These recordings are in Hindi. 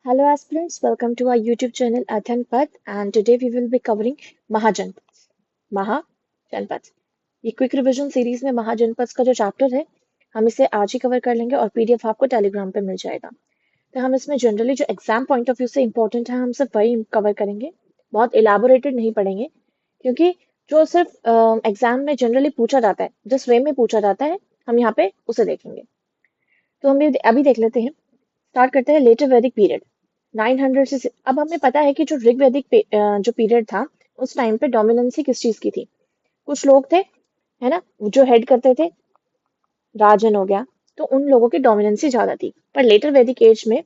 Hello aspirants, welcome to our YouTube channel Athan and today we will be covering Mahajanpads. महाजनपद ये क्विक रिवीजन सीरीज में महाजनपद का जो चैप्टर है हम इसे आज ही कवर कर लेंगे और पीडीएफ आपको टेलीग्राम पे मिल जाएगा। तो हम इसमें जनरली जो एग्जाम पॉइंट ऑफ व्यू से इंपॉर्टेंट है हम सिर्फ वही कवर करेंगे, बहुत इलाबोरेटेड नहीं पढ़ेंगे क्योंकि जो सिर्फ एग्जाम में जनरली पूछा जाता है, जिस वे में पूछा जाता है हम यहाँ पे उसे देखेंगे। तो हम ये अभी देख लेते हैं। स्टार्ट करते हैं लेटर वैदिक पीरियड 900 से। अब हमें पता है कि जो ऋग्वैदिक जो पीरियड था उस टाइम पे डोमिनेंसी किस चीज की थी। कुछ लोग थे, है ना, जो हेड करते थे, राजन हो गया, तो उन लोगों की डोमिनेंसी ज्यादा थी। पर लेटर वैदिक एज में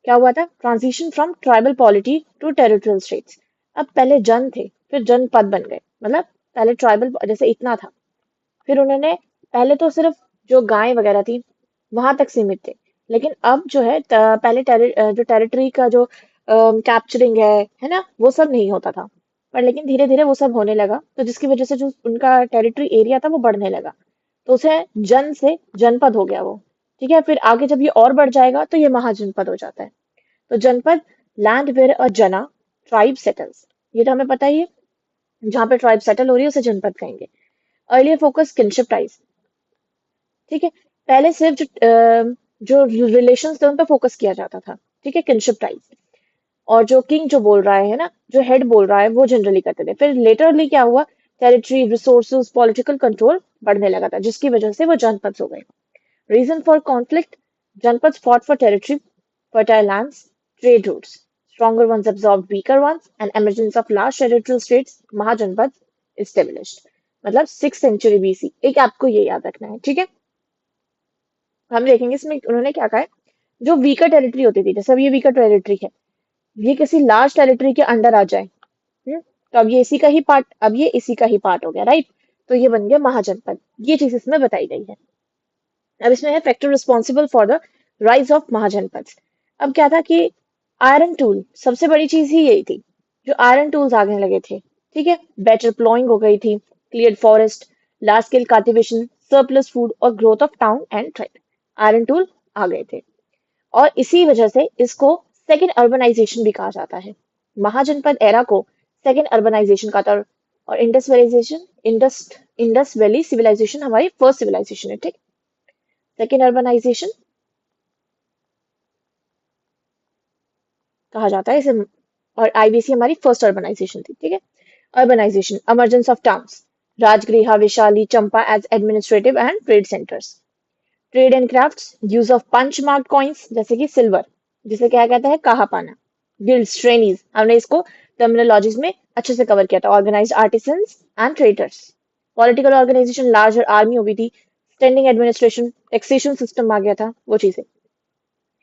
क्या हुआ था, transition from tribal polity to territorial states. अब पहले जन थे, फिर जनपद बन गए, मतलब पहले ट्राइबल जैसे इतना था, फिर उन्होंने पहले तो सिर्फ जो गायें वगैरह थी वहां तक सीमित थे, लेकिन अब जो है पहले जो टेरिटरी का जो कैप्चरिंग है ना, वो सब नहीं होता था। पर लेकिन धीरे धीरे वो सब होने लगा, तो जिसकी वजह से जो उनका टेरिटरी एरिया था वो बढ़ने लगा, तो उसे जन से जनपद हो गया वो। ठीक है, फिर आगे जब ये और बढ़ जाएगा तो ये महाजनपद हो जाता है। तो जनपद, लैंड वेयर अ जना ट्राइब सेटल्स, ये तो हमें पता ही है, जहाँ पे ट्राइब सेटल हो रही है उसे जनपद कहेंगे। Earlier focus kinship ties. ठीक है, पहले सिर्फ जो रिलेशंस थे उन पर फोकस किया जाता था। ठीक है, किनशिप टाइज, और जो किंग जो बोल रहा है ना, जो हेड बोल रहा है वो जनरली करते थे। फिर लेटरली क्या हुआ, टेरिटरी, रिसोर्सेज, पॉलिटिकल कंट्रोल बढ़ने लगा था, जिसकी वजह से वो जनपद हो गए। रीजन फॉर कॉन्फ्लिक्ट, जनपद fought for territory, fertile lands, trade routes. Stronger ones absorbed weaker ones, and emergence of large territorial states, Mahajanpad established. मतलब 6th century BC, एक आपको ये याद रखना है। ठीक है, हम देखेंगे इसमें उन्होंने क्या कहा है। जो वीकर टेरिटरी होती थी, जैसे अब ये वीकर टेरिटरी है, ये किसी लार्ज टेरिटरी के अंडर आ जाए, तो अब ये इसी का ही पार्ट, अब ये इसी का ही पार्ट हो गया, राइट। तो ये बन गया महाजनपद, ये चीज इसमें बताई गई है। अब इसमें है factor responsible for the rise of mahajanapada. अब क्या था कि आयरन टूल, सबसे बड़ी चीज ही यही थी, जो आयरन टूल्स आने लगे थे। ठीक है, बेटर प्लॉइंग हो गई थी, clear forest, large scale cultivation, surplus food और growth of town and trade. Iron tool आ गए थे, और इसी वजह से इसको सेकेंड अर्बनाइजेशन भी कहा जाता है। महाजनपद एरा को सेकेंड अर्बनाइजेशन का था, और इंडस वैली सिविलाइजेशन हमारी फर्स्ट सिविलाइजेशन है। ठीक, सेकेंड अर्बनाइजेशन कहा जाता है इसे, और आईबीसी हमारी फर्स्ट अर्बनाइजेशन थी। ठीक है, urbanisation, emergence of towns, Rajgriha, Vaishali, Champa as administrative and trade centres. Trade and crafts, use of punch mark coins जैसे कि सिल्वर, जिसे क्या कहता है, कहा पाना। गिल्ड्स, ट्रेनीज, हमने इसको टर्मिनोलॉजीज में अच्छे से कवर किया था। Organised artisans and traders. Political organisation, larger army हो गई थी। स्टैंडिंग एडमिनिस्ट्रेशन, टैक्सेशन सिस्टम आ गया था, वो चीजें।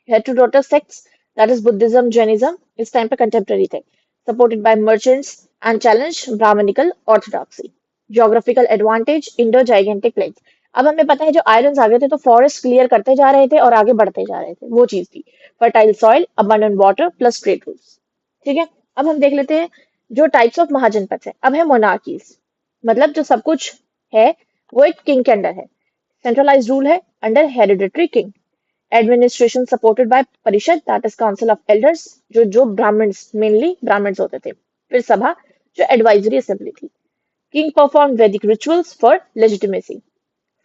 Heterodox sects, that is Buddhism, Jainism, इस टाइम पे कंटेम्प्रेरी थे, supported by merchants and challenge Brahmanical orthodoxy. Geographical advantage, Indo gigantic plains. अब हमें पता है जो आयरन्स आ गए थे तो फॉरेस्ट क्लियर करते जा रहे थे और आगे बढ़ते जा रहे थे, वो चीज थी। Fertile soil, abundant water plus trade routes. ठीक है, अब हम देख लेते हैं जो टाइप्स ऑफ महाजनपद है। अब है मोनार्कीज, मतलब जो सब कुछ है वो एक किंग के अंडर है। सेंट्रलाइज रूल है under hereditary king. Administration supported by parishad, that is council of elders, जो ब्राह्मण्स, मेनली ब्राह्मण्स होते थे। फिर सभा, जो एडवाइजरी असेंबली थी। King perform Vedic rituals for legitimacy.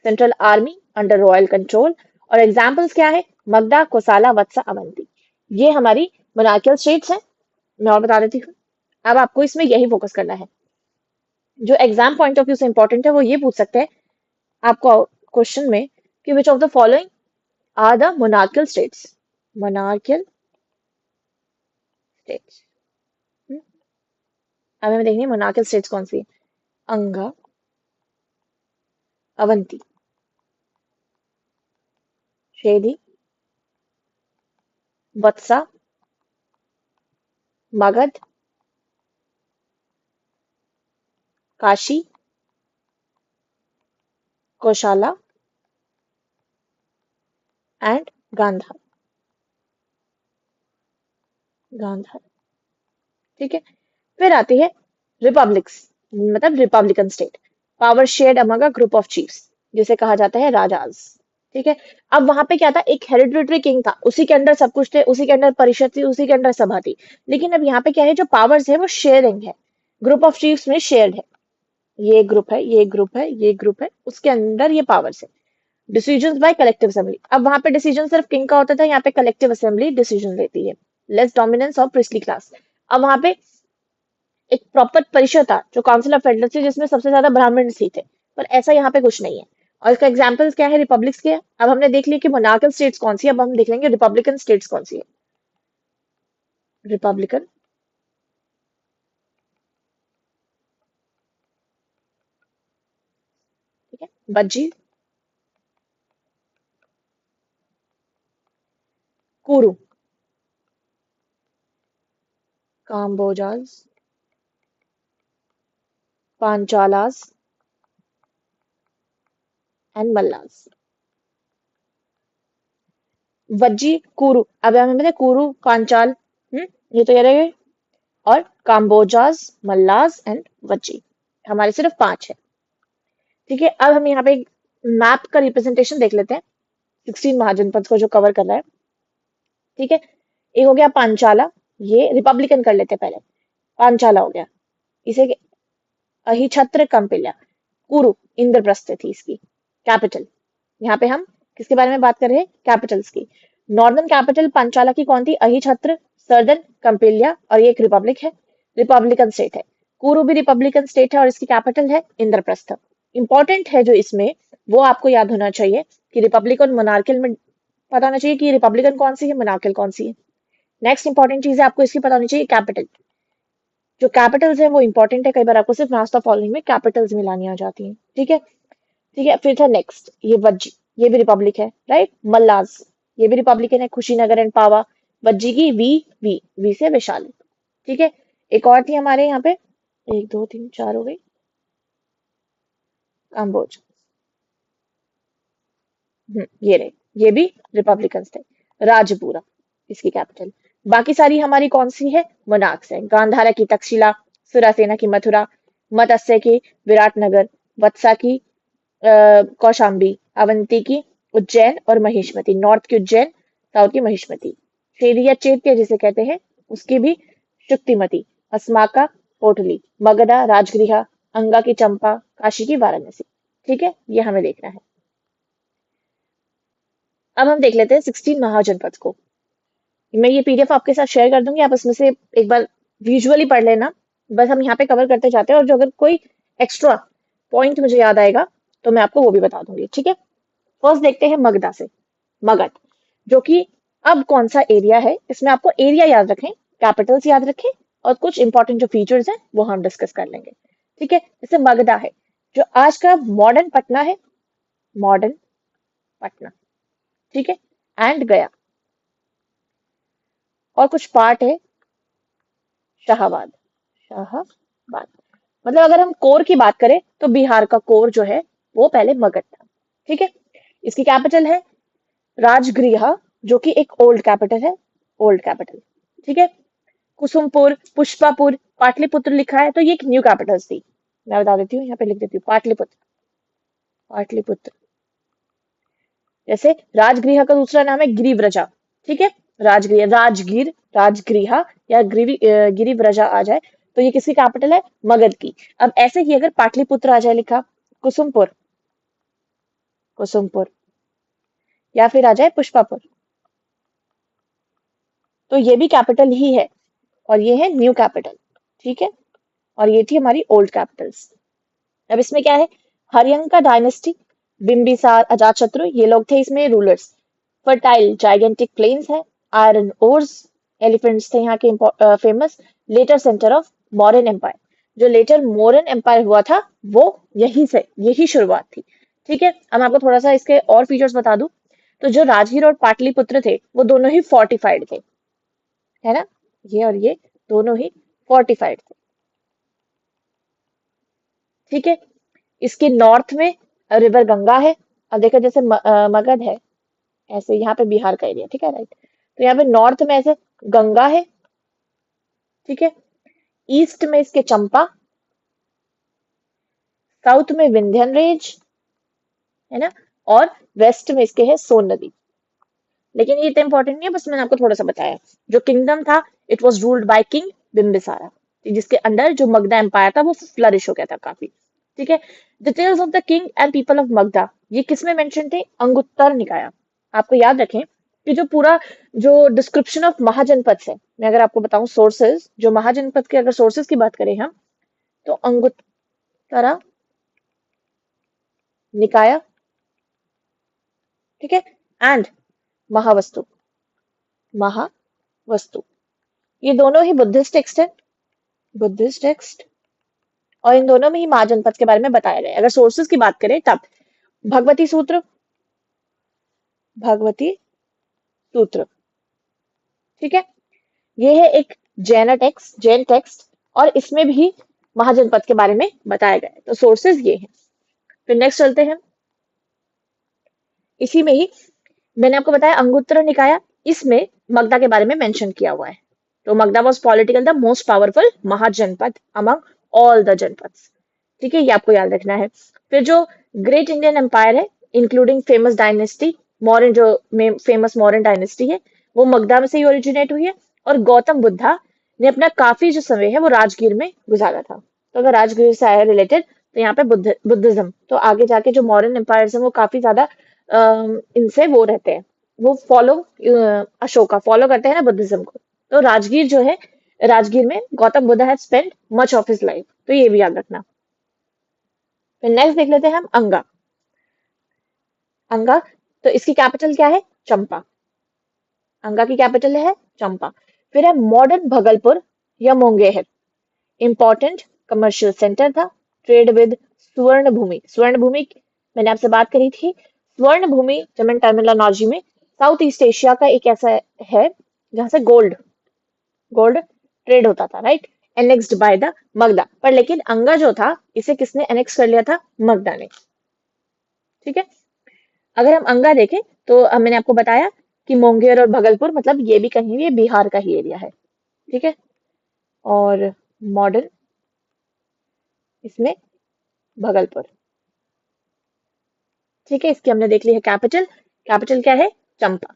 Central army under royal control. और एग्जाम्पल्स क्या है, मगधा, कोसाला, वत्सा, अवंती। ये हमारी मोनार्कियल स्टेट्स हैं। मैं और बता देती हूँ, अब आपको इसमें यही फोकस करना है। जो एग्जाम पॉइंट ऑफ व्यू से इंपॉर्टेंट है वो ये पूछ सकते हैं आपको क्वेश्चन में कि which of the following are the monarchical states, monarchical states। अब हमें देखेंगे monarchical states कौन सी है। अंगा, अवंती, शेदी, वत्सा, मगध, काशी, कोशाला एंड गांधार। गांधार, ठीक है। फिर आती है रिपब्लिक्स, मतलब Republican state. Power shared among a group of chiefs, जिसे कहा जाता है राजाज। ठीक है। अब वहां पे क्या था, एक हेरिडिटरी किंग था, उसी के अंडर सब कुछ थे, उसी के अंडर परिषद थी, उसी के अंडर सभा थी। लेकिन अब यहाँ पे क्या है, जो पावर्स है वो शेयरिंग है, ग्रुप ऑफ चीफ्स में शेयर्ड है। ये ग्रुप है, ये ग्रुप है, ये ग्रुप है, उसके अंदर ये पावर्स है। Decision by collective assembly. अब वहां पे डिसीजन सिर्फ किंग का होता था, यहाँ पे कलेक्टिव असेंबली डिसीजन लेती है। Less dominance of priestly class. अब वहां पे एक प्रॉपर परिषद था जो काउंसिल ऑफ एल्डर्स थी, जिसमें सबसे ज्यादा ब्राह्मण ही थे। पर ऐसा यहाँ पे कुछ नहीं है। और इसका एग्जाम्पल्स क्या है, रिपब्लिक्स के हैं। अब हमने देख लिया कि मोनार्कल स्टेट्स कौन सी है, अब हम देख लेंगे रिपब्लिकन स्टेट्स कौन सी है। रिपब्लिकन, ठीक है। बज्जी, कुरु, काम्बोजास, पांचालास एंड मल्लास। वज्जी, कुरु, अब हमें पता है कुरु, पांचाल, ये तो ये रहे। और काम्बोजास, मल्लास एंड वज्जी, हमारे सिर्फ 5 है। ठीक है। अब हम यहाँ पे मैप का रिप्रेजेंटेशन देख लेते हैं, 16 महाजनपद को जो कवर कर रहा है। ठीक है। एक हो गया पांचाला, ये रिपब्लिकन कर लेते हैं पहले। पांचाला हो गया, इसे अहिछत्र कंपिल्या। कुरु, इंद्रप्रस्थ थी इसकी कैपिटल। यहाँ पे हम किसके बारे में बात कर रहे हैं, कैपिटल्स की। नॉर्दर्न कैपिटल पांचाला की कौन थी, अहिछत्र। सर्दर्न कंपिल्या, और ये एक रिपब्लिक है, रिपब्लिकन स्टेट है। कुरु भी रिपब्लिकन स्टेट है और इसकी कैपिटल है इंद्रप्रस्थ। इंपॉर्टेंट है जो इसमें, वो आपको याद होना चाहिए कि रिपब्लिक और मोनार्कल में पता होना चाहिए कि रिपब्लिकन कौन सी है, मोनार्कल कौन सी है। नेक्स्ट इंपॉर्टेंट चीज है आपको इसकी पता होनी चाहिए, कैपिटल। जो कैपिटल्स है वो इंपॉर्टेंट है, कई बार आपको सिर्फ नास्ट ऑफ फॉलोइंग में कैपिटल्स मिलानी आ जाती है। ठीक है। ठीक है। फिर था नेक्स्ट ये वज्जी, ये भी रिपब्लिक है, राइट। मल्लास, ये भी रिपब्लिकन है, कुशीनगर एंड पावा। वज्जी की वी से वैशाली। ठीक है। एक और थी हमारे यहाँ पे, 1 2 3 4 हो गई, काम्बोज। ये रहे, ये भी रिपब्लिकन थे। राजपुरा इसकी कैपिटल। बाकी सारी हमारी कौन सी है, मोनार्क्स है। गांधारा की तक्षशिला, सुरासेना की मथुरा, मत्स्य की विराटनगर, वत्सा की कौशाम्बी, अवंती की उज्जैन और महिष्मती, नॉर्थ की उज्जैन, साउथ की महिष्मती। शेरी या चैत्य जिसे कहते हैं, उसकी भी शुक्तिमती, अस्माका, कोटली, मगधा, राजगृहा, अंगा की चंपा, काशी की वाराणसी। ठीक है, ये हमें देखना है। अब हम देख लेते हैं 16 महाजनपद को। मैं ये पीडीएफ आपके साथ शेयर कर दूंगी, आप उसमें से एक बार विजुअली पढ़ लेना। बस हम यहाँ पे कवर करते जाते हैं, और जो अगर कोई एक्स्ट्रा पॉइंट मुझे याद आएगा तो मैं आपको वो भी बता दूंगी। ठीक है। फर्स्ट देखते हैं मगधा से। मगध, जो कि अब कौन सा एरिया है, इसमें आपको एरिया याद रखें, कैपिटल्स याद रखें, और कुछ इंपॉर्टेंट जो फीचर्स हैं वो हम डिस्कस कर लेंगे। ठीक है। जैसे मगधा है, जो आज का मॉडर्न पटना है, मॉडर्न पटना। ठीक है। एंड गया, और कुछ पार्ट है शाहबाद। शाहबाद, मतलब अगर हम कोर की बात करें तो बिहार का कोर जो है वो पहले मगध था। ठीक है। इसकी कैपिटल है राजगृह, जो कि एक ओल्ड कैपिटल है, ओल्ड कैपिटल। ठीक है। कुसुमपुर, पुष्पापुर, पाटलिपुत्र लिखा है, तो ये एक न्यू कैपिटल्स थी। मैं बता देती हूँ, यहाँ पे लिख देती हूँ, पाटलिपुत्र, पाटलिपुत्र। जैसे राजगृह का दूसरा नाम है गिरिव्रजा। ठीक है। राजगृह, राजगीर, राजगृह, या गिरिव्रजा आ जाए तो ये किसकी कैपिटल है, मगध की। अब ऐसे ही अगर पाटलिपुत्र आ जाए लिखा, कुसुमपुर, कुसुमपुर, या फिर आ जाए पुष्पापुर, तो ये भी कैपिटल ही है, और ये है न्यू कैपिटल। ठीक है। और ये थी हमारी ओल्ड कैपिटल्स। अब इसमें क्या है, हरियंका का डायनेस्टी, बिम्बिसार, अजातशत्रु, ये लोग थे इसमें रूलर्स। फर्टाइल जाइगेंटिक प्लेन्स है, आयरन ओर्स, एलिफेंट्स थे यहाँ के famous. Later centre of modern empire, जो लेटर मॉडर्न एम्पायर हुआ था वो यहीं से, यही शुरुआत थी। ठीक है। अब मैं आपको थोड़ा सा इसके और फीचर्स बता दूं, तो जो राजगीर और पाटलिपुत्र थे वो दोनों ही फोर्टिफाइड थे, है ना। ये और ये दोनों ही फोर्टिफाइड थे। ठीक है। इसके नॉर्थ में रिवर गंगा है। अब देखो जैसे मगध है, ऐसे यहाँ पे बिहार का एरिया, ठीक है, राइट। तो यहाँ पे नॉर्थ में ऐसे गंगा है। ठीक है। ईस्ट में इसके चंपा, साउथ में विंध्यन रेंज, है ना। और वेस्ट में इसके है सोन नदी। लेकिन ये इतना इंपॉर्टेंट नहीं है, बस मैंने आपको थोड़ा सा बताया। जो किंगडम था it was ruled by king Bimbisara, जिसके अंडर जो मगधा एम्पायर था वो फ्लरिश हो गया था काफी। ठीक है। Details of the king and people of Magadha, ये किसमें मेंशन थे? अंगुत्तर निकाय। आपको याद रखें कि जो पूरा जो डिस्क्रिप्शन ऑफ महाजनपद है, मैं अगर आपको बताऊं सोर्सेज, जो महाजनपद के अगर सोर्सेज की बात करें हम, तो अंगुत्तरा निकाय, ठीक है, एंड महावस्तु, महावस्तु, ये दोनों ही बुद्धिस्ट टेक्स्ट है, बुद्धिस्ट टेक्स्ट। और इन दोनों में ही महाजनपद के बारे में बताया गया है। अगर सोर्सेज की बात करें तब भगवती सूत्र, भगवती सूत्र, ठीक है, ये है एक जैन टेक्स्ट, और इसमें भी महाजनपद के बारे में बताया गया है। तो सोर्सेज ये हैं। फिर नेक्स्ट चलते हैं, इसी में ही मैंने आपको बताया अंगुत्तर निकाय, इसमें मगधा के बारे में मेंशन किया हुआ है। तो Magadha was political the most powerful mahajanapada among all the janapadas. ठीक है, ये आपको याद रखना है। फिर जो ग्रेट इंडियन एम्पायर है, इंक्लूडिंग फेमस डायनेस्टी, मौर्यन जो फेमस मौर्यन डायनेस्टी है, वो मगधा में से ही ओरिजिनेट हुई है। और गौतम बुद्धा ने अपना काफी जो समय है वो राजगीर में गुजारा था। तो अगर राजगीर से आया रिलेटेड, तो यहाँ पे बुद्धिज्म, तो आगे जाके जो मॉडर्न एम्पायर्स हैं वो काफी ज्यादा इनसे वो रहते हैं, वो फॉलो अशोका फॉलो करते हैं ना बुद्धिज्म को। तो राजगीर जो है, राजगीर में Gautam Buddha had spent much of his life, तो ये भी याद रखना। फिर नेक्स्ट देख लेते हैं हम अंगा। अंगा, तो इसकी कैपिटल क्या है? चंपा। अंगा की कैपिटल है चंपा। फिर है मॉडर्न भगलपुर या मुंगेर, इंपॉर्टेंट कमर्शियल सेंटर था, ट्रेड विद स्वर्ण भूमि। स्वर्ण भूमि मैंने आपसे बात करी थी। स्वर्ण भूमि जर्मन टर्मिनोलॉजी में साउथ ईस्ट एशिया का एक ऐसा है जहां से गोल्ड गोल्ड ट्रेड होता था, right, annexed by the Magadha. पर लेकिन अंगा जो था इसे किसने एनेक्स कर लिया था? मगधा ने। ठीक है। अगर हम अंगा देखें तो मैंने आपको बताया कि मुंगेर और भगलपुर, मतलब ये भी कहीं भी बिहार का ही एरिया है। ठीक है। और मॉडर्न इसमें भगलपुर। ठीक है, इसकी हमने देख ली है कैपिटल। कैपिटल क्या है? चंपा।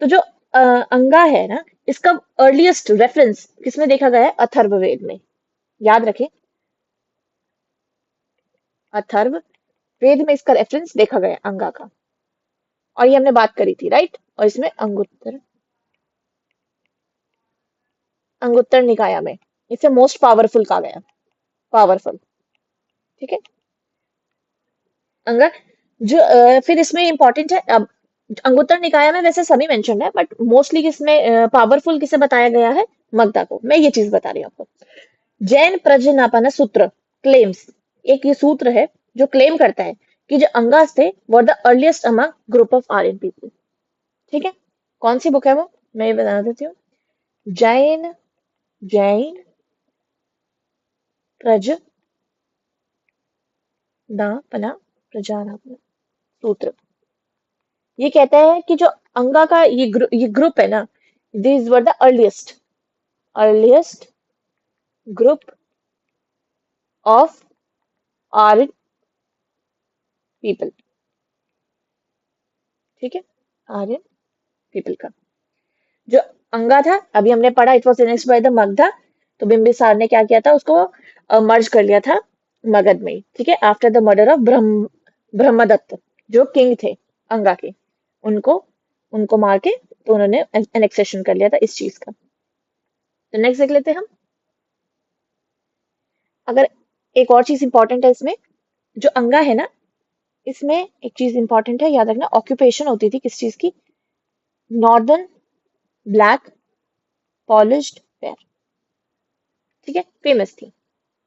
तो जो अंगा है ना, इसका अर्लीस्ट रेफरेंस किसमें देखा गया है? अथर्ववेद में। याद रखें, अथर्ववेद में इसका रेफरेंस देखा गया है अंगा का। और ये हमने बात करी थी, राइट। और इसमें अंगुत्तर अंगुत्तर निकाय में इसे मोस्ट पावरफुल कहा गया, पावरफुल। ठीक है। अंगा जो फिर इसमें इंपॉर्टेंट है, अब अंगुत्तर निकाय में वैसे सभी मेंशन है, बट मोस्टली किसमें पावरफुल किसे बताया गया है? मगधा को। मैं ये चीज बता रही हूँ आपको। जैन प्रजनापन सूत्र क्लेम्स, एक ये सूत्र है जो क्लेम करता है कि जो अंगास थे were the earliest among group of Aryan people. ठीक है। कौन सी बुक है वो? मैं ये बता देती हूँ। जैन जैन प्रजनापना प्रजानापना सूत्र, ये कहता है कि जो अंगा का ये ग्रुप है ना, these were the earliest group of Aryan people. ठीक है, आर्यन पीपल का जो अंगा था, अभी हमने पढ़ा it was annexed by the Magadha. तो बिंबिसार ने क्या किया था? उसको मर्ज कर लिया था मगध में। ठीक है, after the murder of Brahmadatta, जो किंग थे अंगा के, उनको उनको मार के तो उन्होंने एनेक्सेशन कर लिया था इस चीज का। तो नेक्स्ट देख लेते हैं हम। अगर एक और चीज इंपॉर्टेंट है इसमें, जो अंगा है ना, इसमें एक चीज इंपॉर्टेंट है, याद रखना, ऑक्यूपेशन होती थी किस चीज की? Northern black polished where. ठीक है, फेमस थी।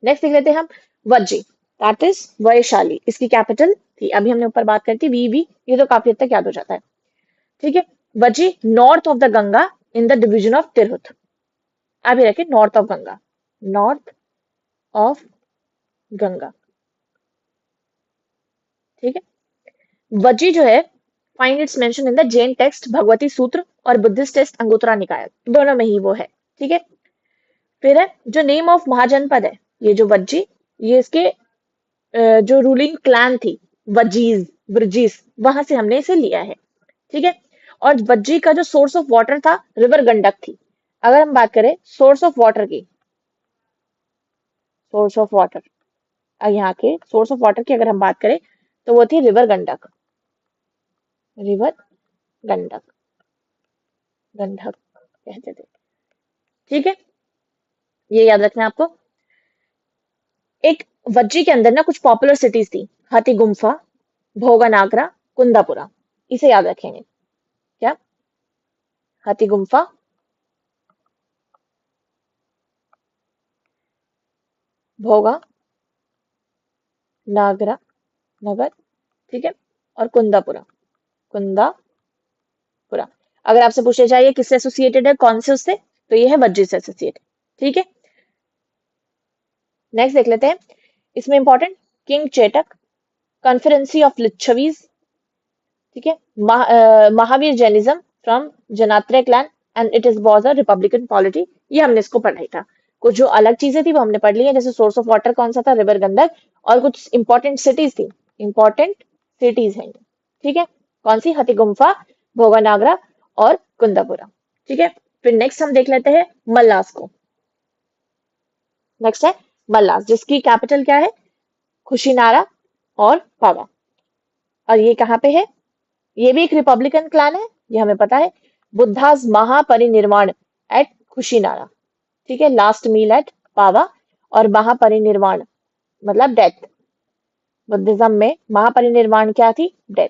नेक्स्ट देख लेते हैं हम वज्जी, दैट इज वैशाली, इसकी कैपिटल थी। अभी हमने ऊपर बात करी थी वी, ये तो काफी हद तक याद हो जाता है। ठीक है। Vajji north of the Ganga in the division of Tirhut. अभी रखे north of Ganga, north of Ganga. ठीक है। वज्जी जो है find its mention in the Jain text Bhagwati सूत्र और बुद्धिस्ट टेक्स्ट अंगुत्तरा निकाय, दोनों में ही वो है। ठीक है। फिर है जो नेम ऑफ महाजनपद है, ये जो वज्जी, ये इसके जो रूलिंग क्लैन थी वजीज, ब्रजीस, वहां से हमने इसे लिया है। ठीक है। और वज्जी का जो सोर्स ऑफ वाटर था, रिवर गंडक थी। अगर हम बात करें सोर्स ऑफ वाटर की, सोर्स ऑफ वाटर, यहाँ के सोर्स ऑफ वाटर की अगर हम बात करें तो वो थी रिवर गंडक, रिवर गंडक, गंडक कहते थे। ठीक है, ये याद रखना है आपको। एक वज्जी के अंदर ना कुछ पॉपुलर सिटीज थी, हाथी गुम्फा, भोगनागरा, कुंदापुरा। इसे याद रखेंगे। क्या? हाथी गुम्फा, भोगा नागरा, नगर, ठीक है, और कुंदापुरा, कुंदापुरा। अगर आपसे पूछे जाए ये किससे एसोसिएटेड है, कौन से उससे, तो ये है वज्जी से एसोसिएटेड। ठीक है। नेक्स्ट देख लेते हैं। इसमें important, king Chetak, confederacy of Licchavis, ठीक है, Mahavir Jainism from Jnatri clan and it is was a republican polity. ये हमने इसको पढ़ा ही था। कुछ जो अलग चीजें थी वो हमने पढ़ ली है, जैसे सोर्स ऑफ वाटर कौन सा था, रिवर गंडक, और कुछ इंपॉर्टेंट सिटीज थी, इंपॉर्टेंट सिटीज हैं। ठीक है, कौन सी, हथी गुम्फा, भोगानागरा और कुंदापुरा। ठीक है, फिर नेक्स्ट हम देख लेते हैं मल्लास को। नेक्स्ट है मल्लास, जिसकी कैपिटल क्या है, खुशीनारा और पावा। और ये कहाँ पे है, ये भी एक रिपब्लिकन क्लान है, ये हमें पता है। बुद्धास महापरिनिर्वाण एट खुशीनारा, ठीक है, लास्ट मील एट पावा, और महापरिनिर्वाण मतलब डेथ। बुद्धिज्म में महापरिनिर्वाण क्या थी, डेथ,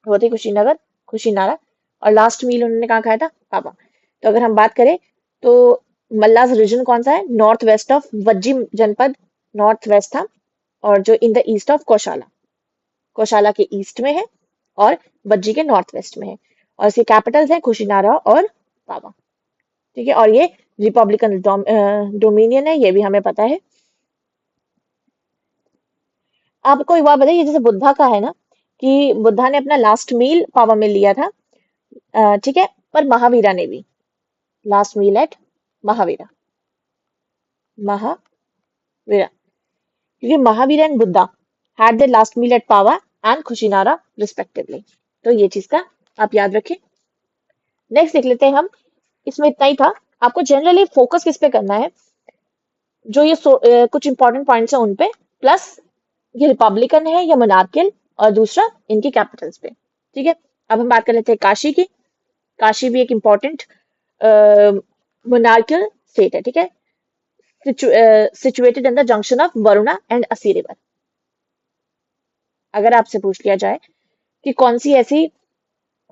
वो थी कुशीनगर, खुशीनारा, और लास्ट मील उन्होंने कहाँ खाया था, पावा। तो अगर हम बात करें तो मल्लास रीजन कौन सा है, नॉर्थ वेस्ट ऑफ वज्जी जनपद, नॉर्थ वेस्ट था, और जो इन द ईस्ट ऑफ कौशाला, कौशाला के ईस्ट में है, और वज्जी के नॉर्थ वेस्ट में है, और इसके कैपिटल्स है खुशीनारा और पावा। ठीक है, और ये रिपब्लिकन डोमिनियन है, ये भी हमें पता है। आपको एक बात बताइए, जैसे बुद्धा का है ना कि बुद्धा ने अपना लास्ट मील पावा में लिया था, ठीक है, पर महावीरा ने भी last meal at Mahavira, Mahavira, क्योंकि Mahavira and Buddha had the last meal at Pava and Kushinara respectively. तो ये चीज का आप याद रखें। नेक्स्ट देख लेते हैं हम। इसमें इतना ही था। आपको जनरली फोकस किस पे करना है, जो ये कुछ इंपॉर्टेंट पॉइंट्स हैं उन पे, प्लस ये रिपब्लिकन है या मोनार्कियल, और दूसरा इनकी कैपिटल्स पे। ठीक है, अब हम बात कर लेते हैं काशी की। काशी भी एक इम्पॉर्टेंट मोनार्कियल स्टेट है। ठीक है, situated in the junction of Varuna and असी रिवर। अगर आपसे पूछ लिया जाए कि कौन सी ऐसी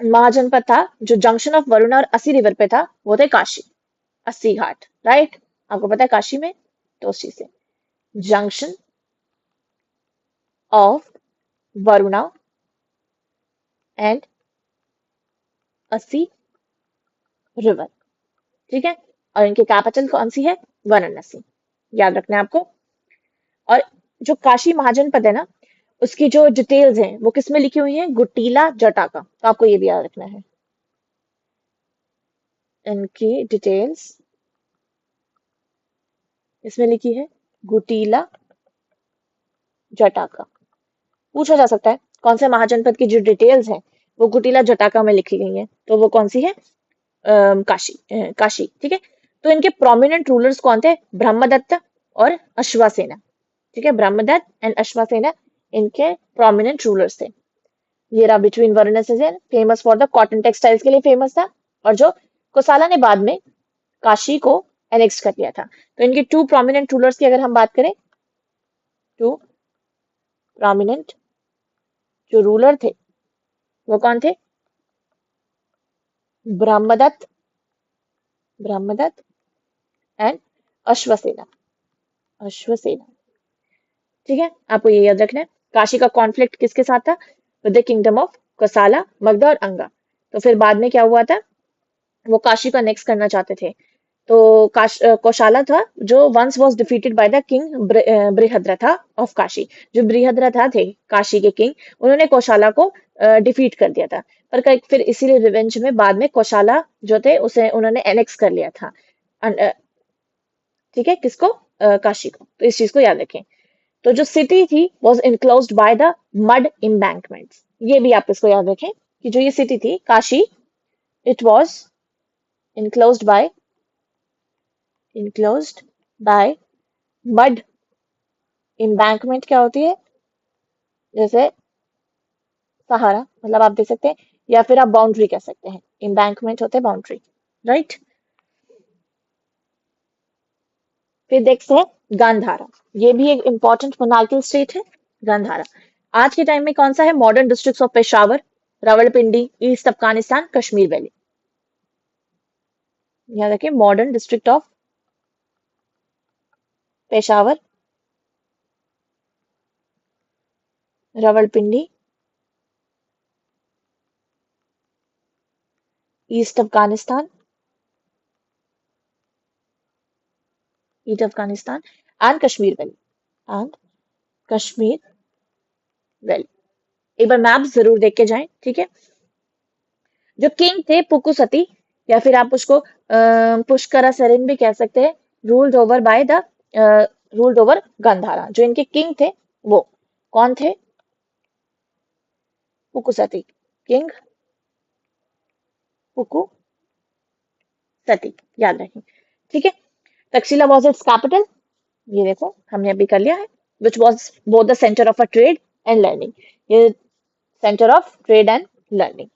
महाजनपद था जो जंक्शन ऑफ वरुणा और असी रिवर पे था, वो थे काशी, अस्सी घाट, राइट। आपको पता है काशी में, तो उस चीज से जंक्शन ऑफ वरुणा एंड असी रिवर। ठीक है, और इनकी कैपिटल कौन सी है, वाराणसी। याद रखना है आपको। और जो काशी महाजनपद है ना, उसकी जो डिटेल्स हैं वो किस में लिखी हुई है, गुटीला जटाका, तो आपको ये भी याद रखना है। इनकी डिटेल्स इसमें लिखी है, गुटीला जटाका। पूछा जा सकता है कौन से महाजनपद की जो डिटेल्स हैं वो गुटीला जटाका में लिखी गई हैं, तो वो कौन सी है, काशी, काशी। ठीक है, तो इनके प्रोमिनेंट रूलर्स कौन थे, ब्रह्मदत्त और अश्वासेना। ठीक है, ब्रह्मदत्त एंड अश्वासेना इनके प्रोमिनेंट रूलर्स थे। ये रहा बिटवीन वाराणसी से, famous for the cotton textiles के लिए फेमस था, और जो कोसाला ने बाद में काशी को एनेक्स कर लिया था। तो इनके टू प्रोमिनेंट रूलर्स की अगर हम बात करें, टू प्रोमिनेंट जो रूलर थे वो कौन थे, ब्रह्मदत्त, ब्रह्मदत्त एंड अश्वसेना, अश्वसेना। ठीक है, आपको ये याद रखना है। काशी का कॉन्फ्लिक्ट किसके साथ था, with the kingdom of कोसाला, Magadh और अंगा। तो फिर बाद में क्या हुआ था, वो काशी को अनेक्स करना चाहते थे। तो कौशाला था जो once was defeated by the king Brihadratha of Kashi. जो बृहद्रथा थे काशी के किंग, उन्होंने कौशाला को डिफीट कर दिया था। पर फिर इसीलिए रिवेंज में बाद में कौशाला जो थे उसे उन्होंने एनेक्स कर लिया था। ठीक है, किसको, काशी को। तो इस चीज को याद रखें। तो जो सिटी थी was enclosed by the mud embankments. ये भी आप इसको याद रखें कि जो ये सिटी थी Kashi, it was enclosed bye mud embankment. क्या होती है? जैसे सहारा, मतलब आप देख सकते हैं, या फिर आप बाउंड्री कह सकते हैं। एम्बैंकमेंट होते हैं बाउंड्री, राइट। फिर देखते हैं गांधारा। ये भी एक इंपॉर्टेंट मोनार्कियल स्टेट है, गांधारा। आज के टाइम में कौन सा है? Modern district of Peshawar, Rawalpindi, east Afghanistan, Kashmir valley. याद रखिए, modern district of Peshawar, Rawalpindi, east Afghanistan, and Kashmir valley, and Kashmir valley. एक बार मैप जरूर देख के जाएं, ठीक है। जो किंग थे पुकुसती, या फिर आप उसको पुष्करा सेरिन भी कह सकते हैं, ruled over by the ruled over Gandhara. जो इनके किंग थे वो कौन थे? पुकुसती, किंग पुकुसती, याद रखें, ठीक है। तक्षशिला वॉज इट्स कैपिटल, ये देखो हमने अभी कर लिया है, which was both the centre of a trade and learning. ये centre of trade and learning.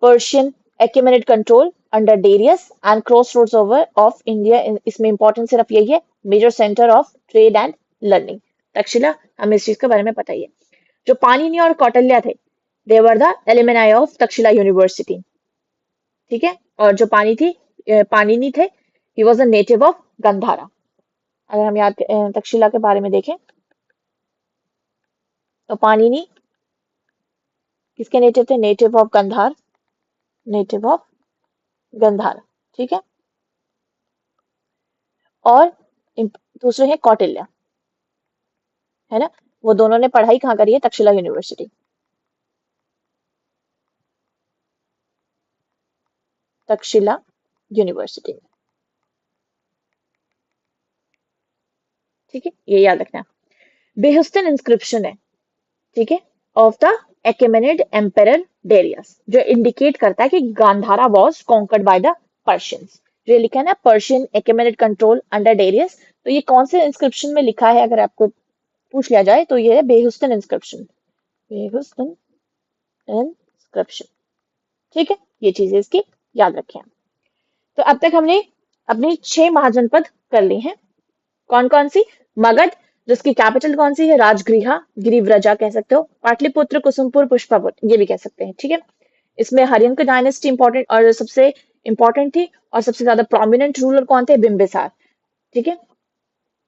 Persian Achaemenid control under Darius and cross roads over of India. इसमें इंपॉर्टेंट सिर्फ यही है, major centre of trade and learning Takshashila. हमें इस चीज के बारे में पता ही है। जो पाणिनि और कौटिल्य थे, they were the alumni of Takshashila university, ठीक है। और जो पाणिनि थे, he was a native of Gandhara. अगर हम याद तक्षशिला के बारे में देखें तो पाणिनि किसके नेटिव थे? Native of Gandhara, native of Gandhara, ठीक है। और दूसरे हैं कौटिल्य, है ना। वो दोनों ने पढ़ाई कहाँ करी है? तक्षशिला यूनिवर्सिटी, तक्षशिला यूनिवर्सिटी में, ठीक है। ये याद रखना। बेहुस्टन इंस्क्रिप्शन है, ठीक है, of the Achaemenid emperor Darius, जो इंडिकेट करता है कि Gandhara was conquered by the Persians. जो ये लिखा है ना, Persian Achaemenid control under Darius, तो ये कौन से इंस्क्रिप्शन में लिखा है? अगर आपको पूछ लिया जाए तो ये है बेहुस्टन इंस्क्रिप्शन, बेहुस्टन इंस्क्रिप्शन, ठीक है। ये चीजें इसकी याद रखें। तो अब तक हमने अपनी 6 महाजनपद कर ली हैं। कौन कौन सी? मगध, जिसकी कैपिटल कौन सी है? राजगृहा, गिरिव्रजा कह सकते हो। पाटलिपुत्र, कुसुमपुर, पुष्पापुर, ये भी कह सकते हैं, ठीक है। इसमें हर्यंक डायनेस्टी इंपॉर्टेंट और सबसे इंपॉर्टेंट थी, और सबसे ज्यादा प्रोमिनेंट रूलर कौन थे? बिंबिसार, ठीक है।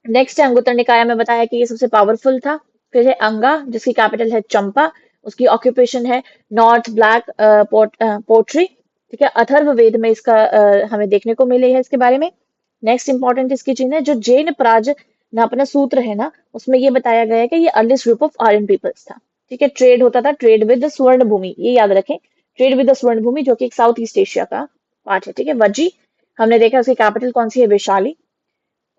नेक्स्ट है अंगुत्तर निकाय में बताया कि ये सबसे पावरफुल था। फिर है अंगा, जिसकी कैपिटल है चंपा, उसकी ऑक्यूपेशन है नॉर्थ ब्लैक पोट्री, ठीक है। अथर्व वेद में इसका हमें देखने को मिले है इसके बारे में। नेक्स्ट इंपॉर्टेंट इसकी चीज है, जो जैन प्राज नापना सूत्र है ना, उसमें ये बताया गया है कि ये earliest group of Aryan peoples था, ठीक है। ट्रेड होता था, ट्रेड विद स्वर्ण भूमि, ये याद रखें, ट्रेड विद स्वर्ण भूमि, जो कि एक साउथ ईस्ट एशिया का पार्ट है, ठीक है। वज्जी हमने देखा, उसकी कैपिटल कौन सी है? वैशाली।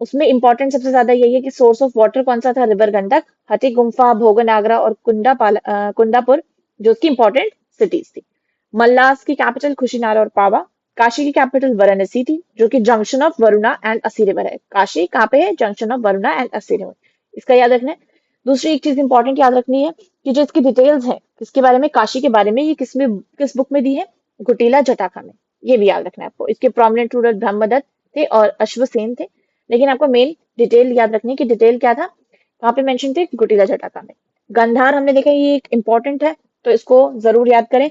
उसमें इंपॉर्टेंट सबसे ज्यादा यही है कि सोर्स ऑफ वाटर कौन सा था? रिवर गंडक। हथी गुम्फा, भोगनागरा और कुंडापुर, जो उसकी इंपॉर्टेंट सिटीज थी। मल्लास की कैपिटल कुशीनारा और पावा। काशी की कैपिटल वाराणसी थी, जो कि जंक्शन ऑफ वरुणा एंड अस्सी रिवर है। काशी कहाँ पे है? जंक्शन ऑफ वरुणा एंड अस्सी रिवर, इसका याद रखना है। दूसरी एक चीज इंपॉर्टेंट याद रखनी है कि जो इसकी डिटेल्स है इसके बारे में, काशी के बारे में, ये किस बुक में दी है? कुटिला जटाखा में, ये भी याद रखना है आपको। इसके प्रोमिनेंट रूलर ब्रह्मदत्त थे और अश्वसेन थे, लेकिन आपको मेन डिटेल याद रखनी है कि डिटेल क्या था, वहां पे मेंशन थे कुटिला जटाखा में। गंधार हमने देखा, ये एक इंपॉर्टेंट है, तो इसको जरूर याद करें।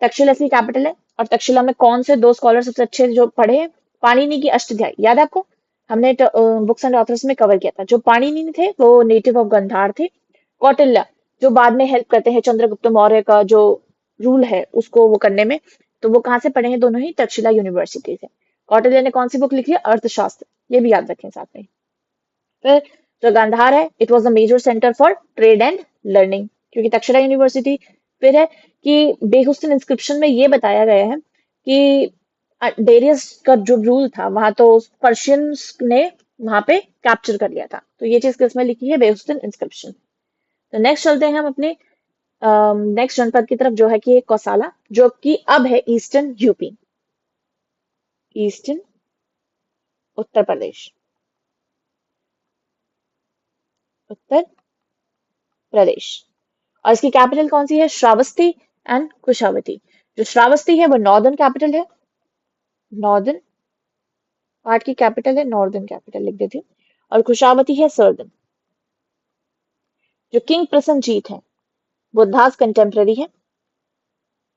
तक्षशिला इसकी कैपिटल है। और तक्षशिला में कौन से 2 स्कॉलर सबसे अच्छे जो पढ़े हैं? पाणिनि की अष्टाध्यायी, याद है आपको? हमने बुक्स एंड ऑथर्स में कवर किया था। जो पाणिनि थे वो नेटिव ऑफ गंधार थे। कौटिल्य, जो बाद में हेल्प करते हैं चंद्रगुप्त मौर्य का जो रूल है उसको वो करने में, तो वो कहाँ से पढ़े हैं? दोनों ही तक्षशिला यूनिवर्सिटी से। कौटिल्य ने कौन सी बुक लिखी है? अर्थशास्त्र, ये भी याद रखें साथ में। फिर जो गांधार है, it was a major centre for trade and learning, क्योंकि तक्षशिला यूनिवर्सिटी। फिर है कि बेहुस्टन इंस्क्रिप्शन में ये बताया गया है कि डेरियस का जो रूल था वहां, तो पर्शियंस ने वहां पे कैप्चर कर लिया था, तो ये चीज किसमें लिखी है, बेहुस्तिन इंस्क्रिप्शन। तो नेक्स्ट चलते हैं हम अपने नेक्स्ट जनपद की तरफ, जो है कि कौसाला, जो कि अब है ईस्टर्न यूपी, ईस्टर्न उत्तर प्रदेश, उत्तर प्रदेश। और इसकी कैपिटल कौन सी है, श्रावस्ती एंड कुशावती। जो श्रावस्ती है वो नॉर्दर्न कैपिटल है, नॉर्दर्न पार्ट की कैपिटल है, नॉर्दर्न कैपिटल लिख देती हूँ। और कुशावती है सदर्न। जो किंग प्रसन्नजीत है, बुद्धास कंटेम्प्रेरी है।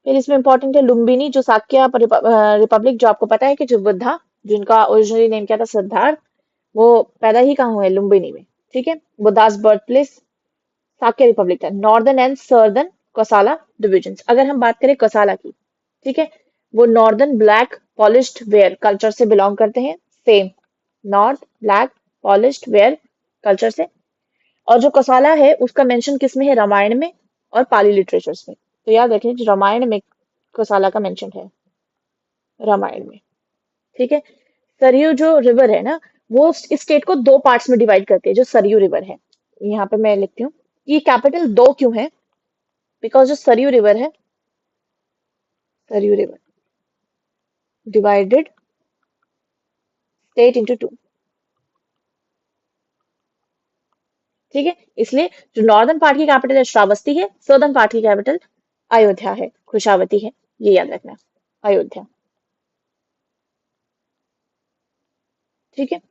फिर इसमें इंपॉर्टेंट है लुम्बिनी, जो साक्य रिपब्लिक, जो आपको पता है कि जो बुद्धा, जिनका ओरिजिनली नेम क्या था, सिद्धार्थ, वो पैदा ही कहाँ हुए, लुम्बिनी में। ठीक है, Buddha's birth place Sakya republic था। Northern and southern Kosala divisions. अगर हम बात करें कोसाला की, ठीक है, वो northern black polished ware culture से बिलोंग करते हैं, same north black polished ware culture से। और जो कोसाला है उसका मेंशन किस में है, रामायण में और पाली लिटरेचर्स में। तो याद रखें, जो रामायण में कोसाला का मेंशन है, रामायण में। ठीक है, सरयू जो रिवर है ना, वो इस स्टेट को दो पार्ट्स में डिवाइड करती है, जो सरयू रिवर है। यहाँ पे मैं लिखती हूँ, ये कैपिटल दो क्यों है, बिकॉज जो सरयू रिवर है, Saryu river divided state into two. ठीक है, इसलिए जो नॉर्दर्न पार्ट की कैपिटल है श्रावस्ती है, सदर्न पार्ट की कैपिटल अयोध्या है, खुशावती है, ये याद रखना, अयोध्या। ठीक है,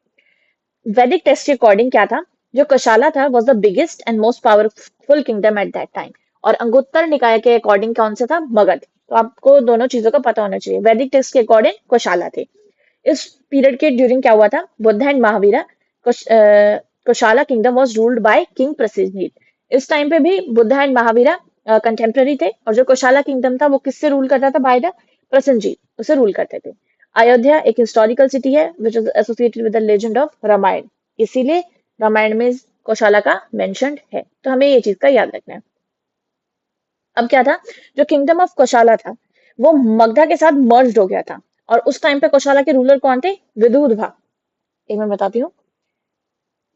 वैदिक टेक्स्ट के अकॉर्डिंग क्या था, जो कशाला था was the biggest and most powerful kingdom at that time. और अंगुत्तर निकाय के अकॉर्डिंग कौन सा था, मगध। तो आपको दोनों चीजों का पता होना चाहिए। वैदिक टेक्स्ट के अकॉर्डिंग कौशाला थे। इस पीरियड के ड्यूरिंग क्या हुआ था, Buddha and Mahavira, Kosala kingdom was ruled by king Prasenjit. इस टाइम पे भी बुद्ध एंड महावीरा कंटेम्प्रेरी थे, और जो कोशाला किंगडम था वो किससे रूल करता था, बाय द प्रसेनजीत, उसे रूल करते थे। अयोध्या एक हिस्टोरिकल सिटी है which is associated with the legend of Ramayana, इसीलिए रामायण में कौशाला का मेंशन्ड है। तो हमें ये चीज का याद रखना है। अब क्या था, जो किंगडम ऑफ कौशाला था वो मगधा के साथ मर्ज हो गया था। और उस टाइम पे कौशाला के रूलर कौन थे, विदुधवा। एक मैं बताती हूँ,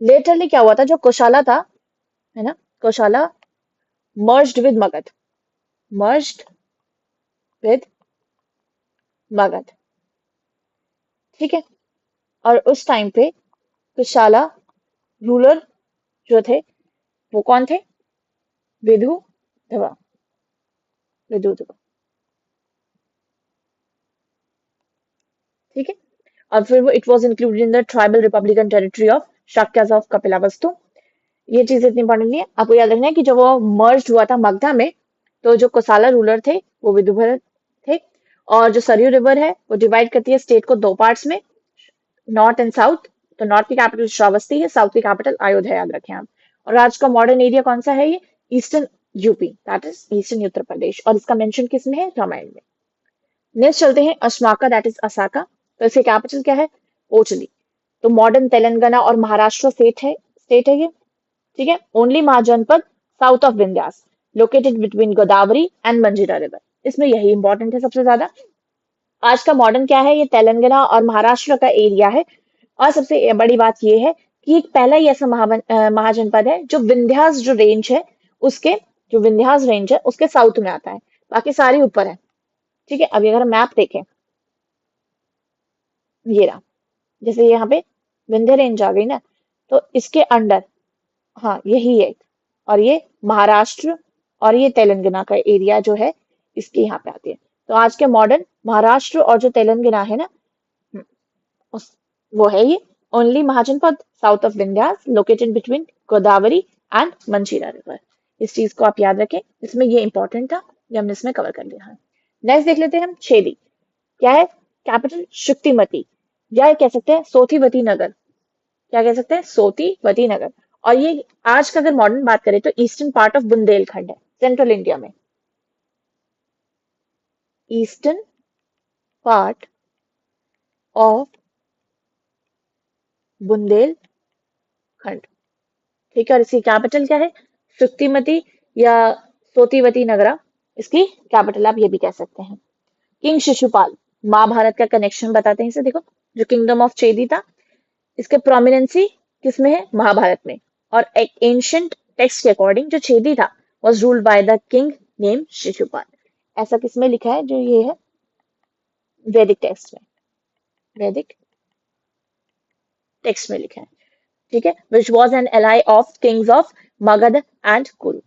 लेटरली क्या हुआ था, जो कौशाला था, है ना, Kosala merged with Magadh, merged with Magadh. ठीक है, और उस टाइम पे कौशाला रूलर जो थे वो कौन थे, विदुधवा, विदुधवा। ठीक है, और फिर वो it was included in the tribal republican territory of Shakyas of Kapilavastu. ये चीज इतनी इंपॉर्टेंट नहीं है, आपको याद रखना है कि जब वो मर्ज हुआ था मगधा में, तो जो कोसाला रूलर थे वो विदुभर थे। और जो सरयू रिवर है वो डिवाइड करती है स्टेट को दो पार्ट्स में, नॉर्थ एंड साउथ। तो नॉर्थ की कैपिटल श्रावस्ती है, साउथ की कैपिटल अयोध्या, याद रखें आप। और आज का मॉडर्न एरिया कौन सा है, ये eastern UP, that is eastern Uttar Pradesh. और इसका मेंशन किसमें है, रामायण में। नेक्स्ट चलते हैं अशमाका, दैट इज असाका। तो इसकी कैपिटल क्या है, ओचली। तो मॉडर्न तेलंगाना और महाराष्ट्र स्टेट है ये। ठीक है, only mahajanapada south of Vindhyas, located between Godavari and Manjira river. इसमें यही इंपॉर्टेंट है सबसे ज्यादा। आज का मॉडर्न क्या है, ये तेलंगाना और महाराष्ट्र का एरिया है। और सबसे बड़ी बात ये है कि एक पहला ही ऐसा महाजनपद है जो विंध्यास जो रेंज है उसके, जो विंध्यास रेंज है उसके साउथ में आता है, बाकी सारी ऊपर है। ठीक है, अभी अगर हम मैप देखें, ये रहा, जैसे यहाँ पे विंध्य रेंज आ गई ना, तो इसके अंडर, हाँ यही है, और ये महाराष्ट्र और ये तेलंगाना का एरिया जो है इसके यहाँ पे आती है। तो आज के मॉडर्न महाराष्ट्र और जो तेलंगाना है ना, उस वो है ये only mahajanapada south of Vindhyas, located between Godavari and Manjira river. इस चीज को आप याद रखें, इसमें ये इंपॉर्टेंट था, ये हमने इसमें कवर कर लिया है। नेक्स्ट देख लेते हैं हम छेदी, क्या है, कैपिटल शुक्तिमती, या कह सकते हैं सोथीवती नगर। क्या कह सकते हैं, सोतीवती नगर। और ये आज का अगर मॉडर्न बात करें तो ईस्टर्न पार्ट ऑफ बुंदेलखंड है, सेंट्रल इंडिया में, ईस्टर्न पार्ट ऑफ बुंदेलखंड। ठीक है, और इसकी कैपिटल क्या है, सुक्तिमती या सोतीवती नगरा, इसकी कैपिटल आप ये भी कह सकते हैं। किंग शिशुपाल, महाभारत का कनेक्शन बताते हैं इसे, देखो, जो किंगडम ऑफ चेदी था, इसके प्रोमिनेंसी किसमें है? महाभारत में। और एक एंशियंट टेक्स्ट के अकॉर्डिंग जो छेदी था was ruled by the king name Shishupal. ऐसा किसमें लिखा है? जो ये है वैदिक टेक्स्ट में, वैदिक टेक्स्ट में लिखा है। ठीक है, which was an ally of Kings of Magadh and कुरु।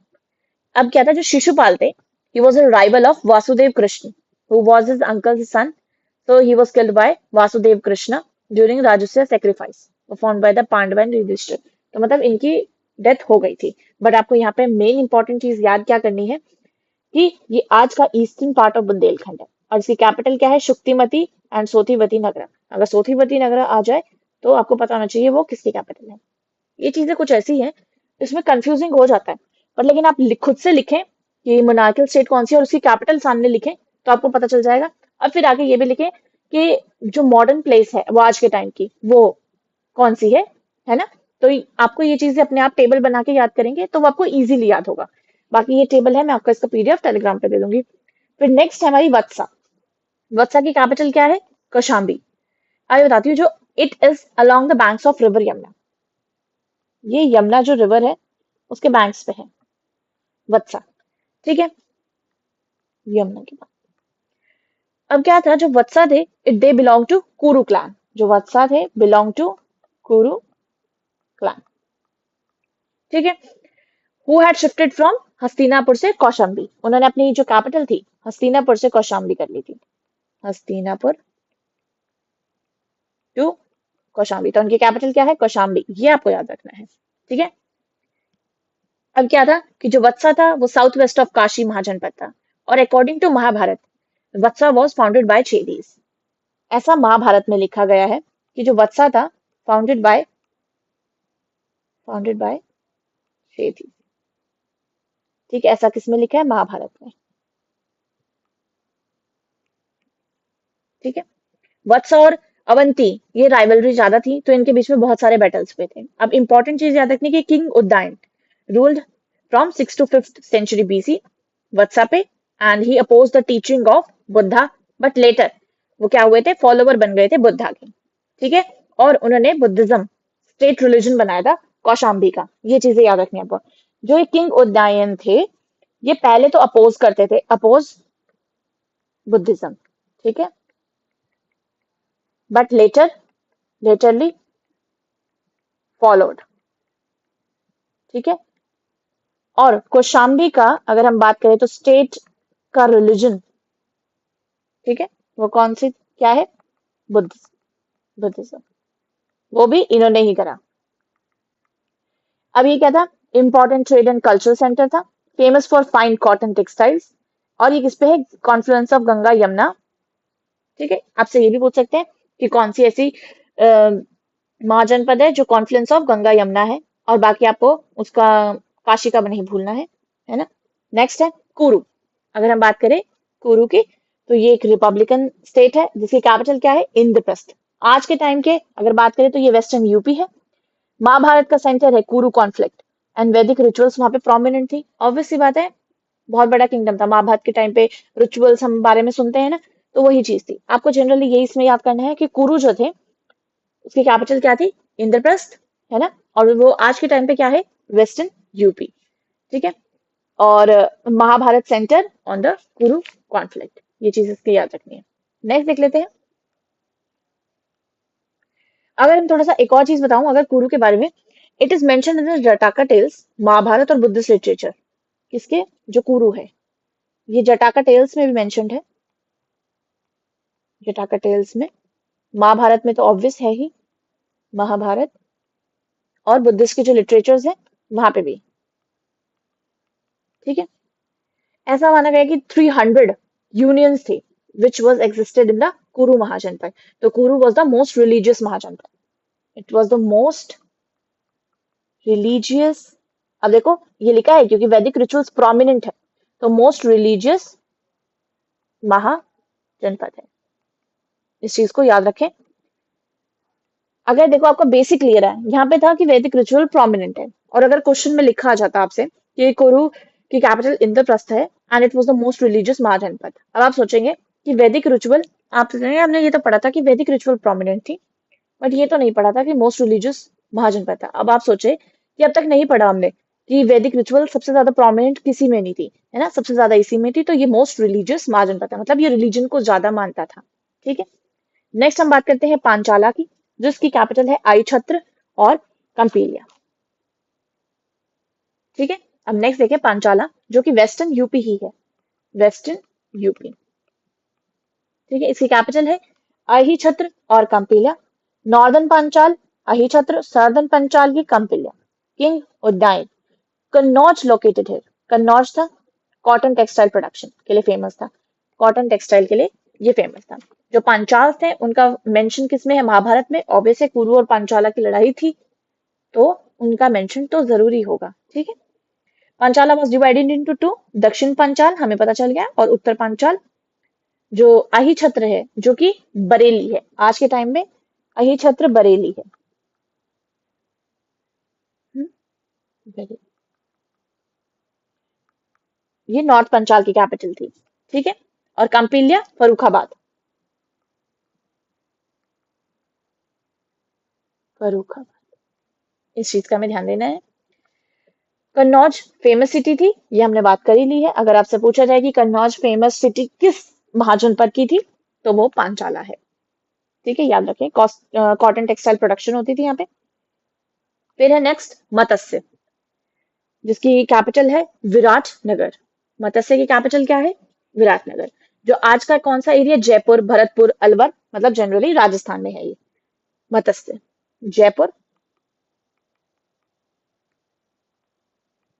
अब क्या था, जो शिशुपाल थे, he was a rival of Vasudev Krishna, who was his uncle's son. So he was killed by Vasudev Krishna during Rajasya sacrifice performed by the Pandava and Yudhishthir. तो मतलब इनकी डेथ हो गई थी। बट आपको यहाँ पे मेन इंपॉर्टेंट चीज याद क्या करनी है कि ये आज का ईस्टर्न पार्ट ऑफ बुंदेलखंड है और इसकी कैपिटल क्या है? शुक्तिमती एंड सोथिवती नगरा। अगर सोथिवती नगरा आ जाए तो आपको पता होना चाहिए वो किसकी कैपिटल है। ये चीजें कुछ ऐसी हैं, इसमें कंफ्यूजिंग हो जाता है, पर लेकिन आप खुद से लिखें कि मोनार्कल स्टेट कौन सी है और उसकी कैपिटल सामने लिखें तो आपको पता चल जाएगा। और फिर आगे ये भी लिखें कि जो मॉडर्न प्लेस है वो आज के टाइम की वो कौन सी है ना। तो आपको ये चीजें अपने आप टेबल बना के याद करेंगे तो वो आपको इजीली याद होगा। बाकी ये टेबल है, मैं आपको इसका पीडीएफ टेलीग्राम पे दे दूंगी। फिर नेक्स्ट है हमारी वत्सा। वत्सा की कैपिटल क्या है? कौशाम्बी। आइए बताती हूँ, जो it is along the banks of river Yamuna. ये यमुना जो रिवर है उसके बैंक्स पे है वत्सा। ठीक है, यमुना के बाद अब क्या था, जो वत्सा थे इट दे बिलोंग टू कुरु क्लैन। जो वत्सा थे बिलोंग टू कुरु क्लैन। ठीक है, who had shifted from Hastinapur से कौशाम्बी। उन्होंने अपनी जो कैपिटल थी हस्तिनापुर से कौशाम्बी कर ली थी। हस्तिनापुर टू कौशाम्बी, तो उनकी कैपिटल क्या है? कौशाम्बी। ये आपको याद रखना है। ठीक है, अब क्या था कि जो वत्सा था वो south west of Kashi mahajanapada था और according to Mahabharata Vatsa was founded by Chedis. ऐसा महाभारत में लिखा गया है कि जो वत्सा था फाउंडेड बाय चेदीज। ठीक है, ऐसा किसमें लिखा है? महाभारत में। ठीक है, वत्सा और अवंती ये राइवलरी ज्यादा थी तो इनके बीच में बहुत सारे बैटल्स हुए थे। अब इंपॉर्टेंट चीज याद रखनी कि king Udayana ruled from 6 to 5th century BC Vatsa पे and he opposed the teaching of Buddha. But later वो क्या हुए थे? फॉलोवर बन गए थे बुद्धा के। ठीक है, और उन्होंने बुद्धिज्म स्टेट रिलीजन बनाया था कौशाम्बी का। ये चीजें याद रखनी है आपको। जो ये किंग उदयन थे ये पहले तो अपोज करते थे, अपोज बुद्धिज्म। ठीक है, बट लेटरली फॉलोड। ठीक है, और कौशाम्बी का अगर हम बात करें तो स्टेट का रिलीजन, ठीक है, वो कौन सी क्या है? बुद्धिज्म। वो भी इन्होंने ही करा। अब ये क्या था? Important trade and cultural centre था, famous for fine cotton textiles. और ये किस पे है? Confluence of Ganga Yamuna. ठीक है, आपसे ये भी पूछ सकते हैं कि कौन सी ऐसी महाजनपद है जो कॉन्फ्लुएंस ऑफ गंगा यमुना है, और बाकी आपको उसका काशी का नहीं भूलना है ना। नेक्स्ट है कुरु। अगर हम बात करें कुरु की तो ये एक रिपब्लिकन स्टेट है जिसकी कैपिटल क्या है? इंद्रप्रस्थ। आज के टाइम के अगर बात करें तो ये वेस्टर्न यूपी है। महाभारत का सेंटर है कुरु कॉन्फ्लिक्ट एंड वैदिक रिचुअल्स वहां पे प्रोमिनेंट थी। ऑब्वियस सी बात है, बहुत बड़ा किंगडम था महाभारत के टाइम पे। रिचुअल्स हम बारे में सुनते हैं ना, तो वही चीज थी। आपको जनरली यही इसमें याद करना है कि कुरु जो थे उसकी कैपिटल क्या थी? इंद्रप्रस्थ, है ना। और वो आज के टाइम पे क्या है? Western UP. ठीक है, और महाभारत सेंटर ऑन द कुरु कॉन्फ्लिक्ट। ये चीज इसकी याद रखनी है। नेक्स्ट देख लेते हैं। अगर हम थोड़ा सा एक और चीज बताऊं अगर कुरु के बारे में, it is mentioned in the Jataka tales, Mahabharata और बुद्धिस्ट लिटरेचर। किसके? जो कुरु है, ये जटाका टेल्स में भी मेंशन्ड है। जटाका टेल्स में, महाभारत में तो ऑब्वियस है ही, महाभारत और बुद्धिस्ट के जो लिटरेचर्स हैं वहां पे भी। ठीक है, ऐसा माना गया कि 300 यूनियंस थे which was existed in the Kuru mahajanapada. तो Kuru was the most religious mahajanapada. It was the most religious. अब देखो ये लिखा है क्योंकि वैदिक रिचुअल्स प्रोमिनेंट है, तो मोस्ट रिलीजियस महाजनपद है। इस चीज को याद रखें। अगर देखो आपका बेसिक क्लियर है, यहाँ पे था कि वैदिक रिचुअल प्रोमिनेंट है, और अगर क्वेश्चन में लिखा आ जाता आपसे कि कुरु की कैपिटल इंद्रप्रस्थ है and it was the most religious mahajanapada, अब आप सोचेंगे कि वैदिक रिचुअल, आप सोचेंगे हमने ये तो पढ़ा था कि वैदिक रिचुअल प्रोमिनेंट थी, बट ये तो नहीं पढ़ा था कि मोस्ट रिलीजियस महाजनपद था। अब आप सोचे कि अब तक नहीं पढ़ा हमने कि वैदिक रिचुअल सबसे ज्यादा प्रोमिनेंट किसी में नहीं थी, है ना, सबसे ज्यादा इसी में थी, तो ये मोस्ट रिलीजियस महाजनपद था, मतलब ये रिलीजन को ज्यादा मानता था। ठीक है, नेक्स्ट हम बात करते हैं पांचाला की, जिसकी कैपिटल है आई छत्र और कंपिलिया। ठीक है, अब नेक्स्ट देखिए पांचाला, जो कि वेस्टर्न यूपी ही है, वेस्टर्न यूपी। ठीक है, इसकी कैपिटल है अहिछत्र और कंपिलिया। नॉर्दर्न पंचाल अहिछत्र, सदर्न पंचाल की कंपिलिया। किंग उदयन, कन्नौज लोकेटेड है। कन्नौज था कॉटन टेक्सटाइल प्रोडक्शन के लिए फेमस था, कॉटन टेक्सटाइल के लिए ये फेमस था। जो पांचाल थे उनका मेंशन किसमें है, महाभारत में। ऑब्वियसली कुरु और पांचाला की लड़ाई थी, तो उनका मेंशन तो जरूरी होगा। ठीक है, पांचाला वाज डिवाइडेड इनटू टू, दक्षिण पांचाल हमें पता चल गया, और उत्तर पांचाल। जो अही छत्र है, जो कि बरेली है आज के टाइम में, अही छत्र बरेली है। बरेली। ये नॉर्थ पंचाल की कैपिटल थी। ठीक है, और कंपिलिया फरुखाबाद, फरुखाबाद, इस चीज का हमें ध्यान देना है। कन्नौज फेमस सिटी थी, ये हमने बात कर ही ली है। अगर आपसे पूछा जाए कि कन्नौज फेमस सिटी किस महाजनपद की थी, तो वो पांचाला है। ठीक है, याद रखें, कॉटन टेक्सटाइल प्रोडक्शन होती थी यहाँ पे। फिर है नेक्स्ट मत्स्य, जिसकी कैपिटल है विराटनगर। मत्स्य की कैपिटल क्या है, विराटनगर। जो आज का कौन सा एरिया, जयपुर, भरतपुर, अलवर, मतलब जनरली राजस्थान में है ये मत्स्य। जयपुर,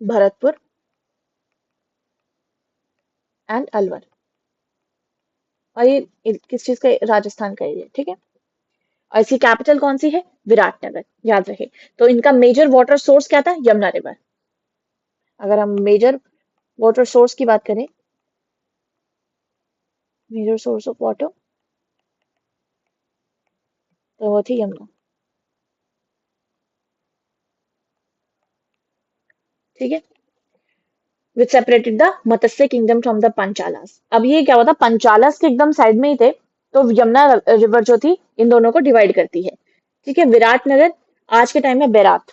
भरतपुर एंड अलवर। और ये किस चीज का, राजस्थान का एरिया। ठीक है, और इसकी कैपिटल कौन सी है, विराटनगर, याद रहे। तो इनका मेजर वाटर सोर्स क्या था, यमुना रिवर। अगर हम मेजर वाटर सोर्स की बात करें, मेजर सोर्स ऑफ वाटर, तो वो थी यमुना। ठीक है, which separated the Matsya kingdom from the Panchalas. अब ये क्या हुआ था, पंचालास के एकदम साइड में ही थे, तो यमुना रिवर जो थी इन दोनों को डिवाइड करती है। ठीक है, विराटनगर आज के टाइम में बैरात,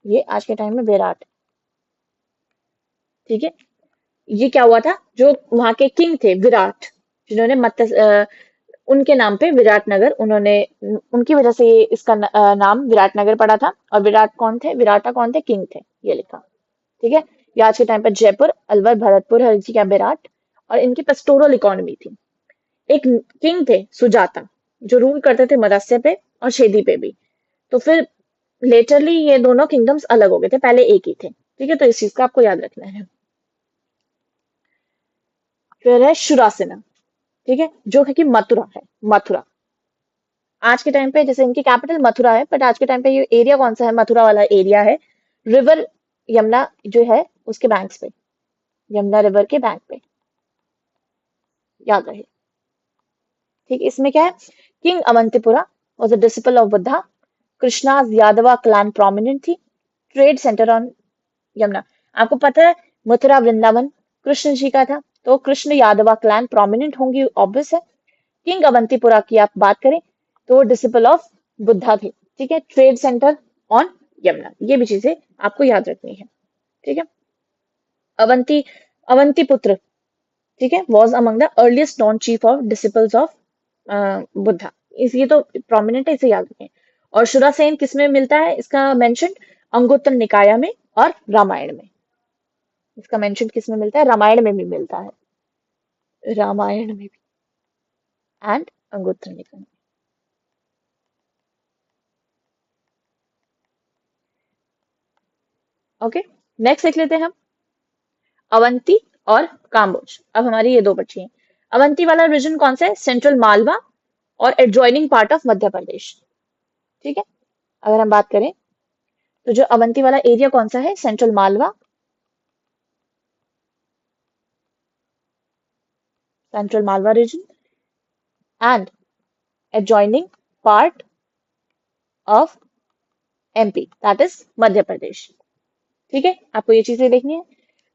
ये आज के टाइम में बैराट। ठीक है, ये क्या हुआ था, जो वहां के किंग थे विराट, जिन्होंने उनके नाम पे विराटनगर, उन्होंने, उनकी वजह से ये इसका नाम विराटनगर पड़ा था। और विराट कौन थे, विराटा कौन थे, किंग थे, ये लिखा। ठीक है, ये आज के टाइम पर जयपुर, अलवर, भरतपुर, हर जगह विराट। और इनकी पेस्टोरल इकोनॉमी थी। एक किंग थे सुजाता, जो रूल करते थे मत्स्य पे और छेदी पे भी। तो फिर लेटरली ये दोनों किंगडम्स अलग हो गए थे, पहले एक ही थे। ठीक है, तो इस चीज का आपको याद रखना है। फिर है शुरासेना। ठीक है, जो है कि मथुरा है, मथुरा। आज के टाइम पे जैसे इनकी कैपिटल मथुरा है, बट आज के टाइम पे ये एरिया कौन सा है, मथुरा वाला एरिया है। रिवर यमुना जो है उसके बैंक्स पे, यमुना रिवर के बैंक पे, याद रहे। ठीक, इसमें क्या है, king Avantipura was a disciple of Buddha. Krishna Yadava clan prominent थी। Trade centre on Yamuna. आपको पता है मथुरा वृंदावन कृष्ण जी का था, तो कृष्ण यादवा क्लैन प्रोमिनेंट होंगी, ऑब्वियस है। किंग अवंतीपुरा की आप बात करें तो डिसिपल ऑफ बुद्धा थे। ठीक है, ट्रेड सेंटर ऑन यमुना, ये भी चीजें आपको याद रखनी है। ठीक है, अवंती, अवंतीपुत्र, ठीक है, was among the earliest non chief of disciples of Buddha. इस ये तो प्रोमिनेंट है, इसे याद रखें। और शुरासेन किसमें मिलता है, इसका मेंशन अंगुत्तर निकाय में और रामायण में। इसका मेंशन किसमें मिलता है, रामायण में भी मिलता है, रामायण में भी एंड अंगुत्तर निकाय। ओके, नेक्स्ट देख लेते हैं हम अवंती और काम्बोज। अब हमारी ये दो बची हैं। अवंती वाला रीजन कौन सा है, सेंट्रल मालवा और एडजॉइनिंग पार्ट ऑफ मध्य प्रदेश। ठीक है, अगर हम बात करें तो जो अवंती वाला एरिया कौन सा है, central Malwa, central Malwa region and adjoining part of MP, that is Madhya Pradesh. ठीक है, आपको ये चीजें देखनी है।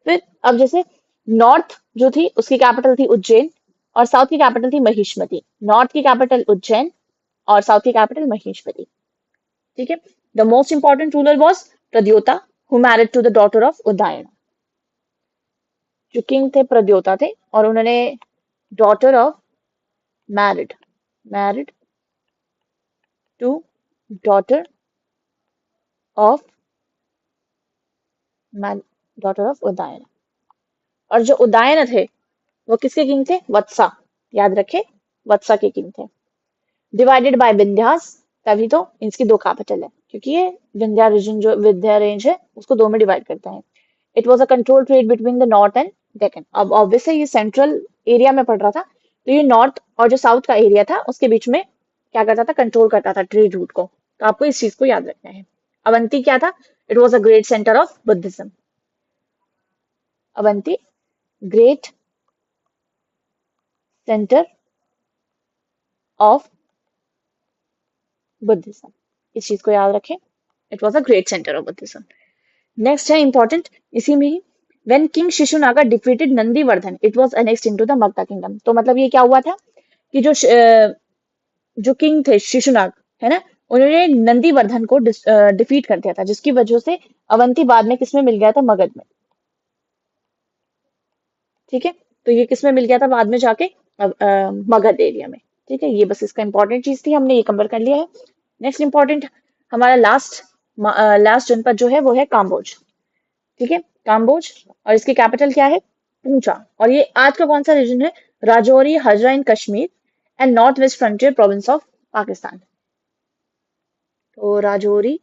फिर अब जैसे नॉर्थ जो थी उसकी कैपिटल थी उज्जैन, और साउथ की कैपिटल थी महिष्मति। नॉर्थ की कैपिटल उज्जैन और साउथ की कैपिटल महिष्मति। ठीक है, the most important ruler was Pradyota who married to the daughter of Udayan. जो किंग थे प्रद्योता थे और उन्होंने daughter of married married to daughter of daughter of Udayan. और जो उदयन थे वो किसके किंग थे? वत्सा। याद रखे, वत्सा के किंग थे। डिवाइडेड बाय विंध्यास, तभी तो इसकी दो कैपिटल है, क्योंकि ये विंध्या रीजन जो विंध्या रेंज है उसको दो में डिवाइड करता है। It was a control trade between the north and Deccan. अब ऑब्वियसली ये सेंट्रल एरिया में पड़ रहा था, तो ये नॉर्थ और जो साउथ का एरिया था उसके बीच में क्या करता था? कंट्रोल करता था ट्रेड रूट को। तो आपको इस चीज को याद रखना है। अवंती क्या था? It was a great centre of Buddhism. Avanti great centre of Buddhism. इस चीज को याद रखें, it was a great centre of Buddhism. Next है इंपॉर्टेंट इसी में ही, when king Shishunaga defeated Nandivardhana it was annexed into the Magadha kingdom. तो मतलब ये क्या हुआ था कि जो किंग थे शिशुनाग, है ना, उन्होंने नंदीवर्धन को डिफीट कर दिया था, जिसकी वजह से अवंती बाद में किसमें मिल गया था? मगध में। ठीक है, तो ये किसमें मिल गया था बाद में जाके? मगध एरिया में। ठीक है, ये बस इसका इंपॉर्टेंट चीज थी, हमने ये कवर कर लिया है। नेक्स्ट इंपॉर्टेंट हमारा लास्ट जनपद जो है वो है काम्बोज। ठीक है, काम्बोज, और इसकी कैपिटल क्या है? पूंचा। और ये आज का कौन सा रीजन है? Rajauri, Hazara in Kashmir and north west frontier province of Pakistan. तो राजौरी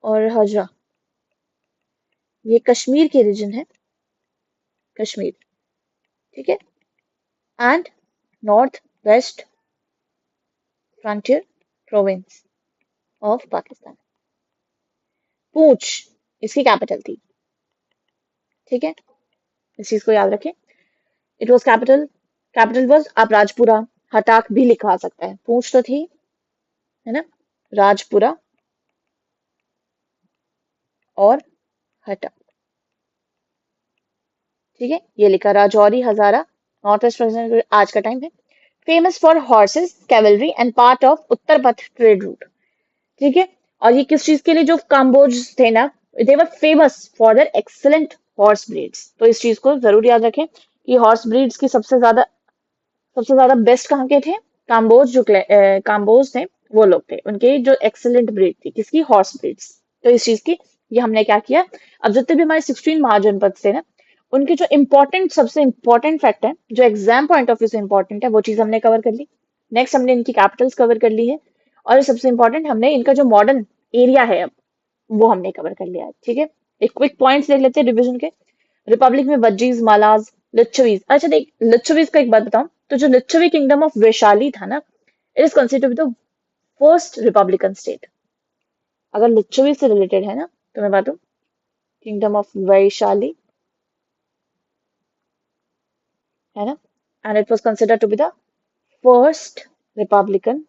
और हजरा ये कश्मीर के रीजन है, कश्मीर। ठीक है, and north west frontier province of Pakistan. पूंछ इसकी कैपिटल थी। ठीक है, इस चीज को याद रखें। इट वॉज कैपिटल वॉज, आप राजपुरा हटाक भी लिखवा सकता है। पूंछ तो थी, है ना, राजपुरा और हटा। ठीक है, ये लिखा Rajauri Hazara north west present आज का टाइम है। Famous for horses, cavalry and part of Uttarapatha trade root. ठीक है, और ये किस चीज के लिए? जो काम्बोज थे ना, they were famous for their excellent horse breeds. तो इस चीज को जरूर याद रखें कि हॉर्स ब्रीड्स की सबसे ज्यादा बेस्ट कहाँ के थे? काम्बोज। जो काम्बोज थे वो लोग थे, उनके जो एक्सीलेंट ब्रीड थी किसकी? Horse breeds. तो इस चीज की ये हमने क्या किया, अब जितने भी हमारे 16 महाजनपद थे ना, उनके जो इंपॉर्टेंट सबसे इंपॉर्टेंट फैक्ट है, जो एग्जाम पॉइंट ऑफ व्यू से इंपॉर्टेंट है, वो चीज हमने कवर कर ली। नेक्स्ट हमने इनकी कैपिटल्स कवर कर ली है, और सबसे इंपॉर्टेंट हमने इनका जो मॉडर्न एरिया है अब वो हमने कवर कर लिया है। ठीक है, एक क्विक पॉइंट्स देख लेते हैं डिवीजन के। रिपब्लिक में वज्जीज, मालाज, लिच्छवीज। अच्छा देख, लिच्छवीज का एक बात बताऊं, तो जो लिच्छवी किंगडम ऑफ वैशाली था ना, it is considered the first Republican state. अगर लिच्छवी से रिलेटेड है ना, तो मैं बताऊं, किंगडम ऑफ वैशाली, है ना, and it was considered to be the first republican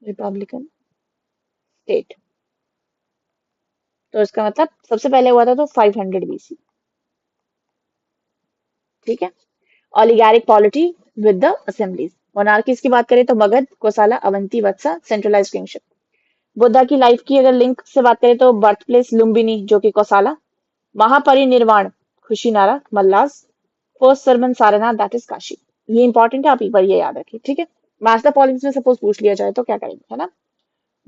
republican state. तो इसका मतलब सबसे पहले हुआ था तो 500 बीसी। ठीक है, oligarchic polity with the assemblies. Monarchies की बात करें तो मगध, कोसाला, अवंती, वत्सा, सेंट्रलाइज किंगशिप। बुद्धा की लाइफ की अगर लिंक से बात करें तो बर्थ प्लेस लुम्बिनी जो कि Kosala, Mahaparinirvana Kushinara Mallas, first sermon Sarnath that is Kashi. ये इंपॉर्टेंट है, आप एक बार ये याद रखिए। ठीक है, मास्टर पॉलिटिक्स में सपोज पूछ लिया जाए तो क्या करेंगे, है ना।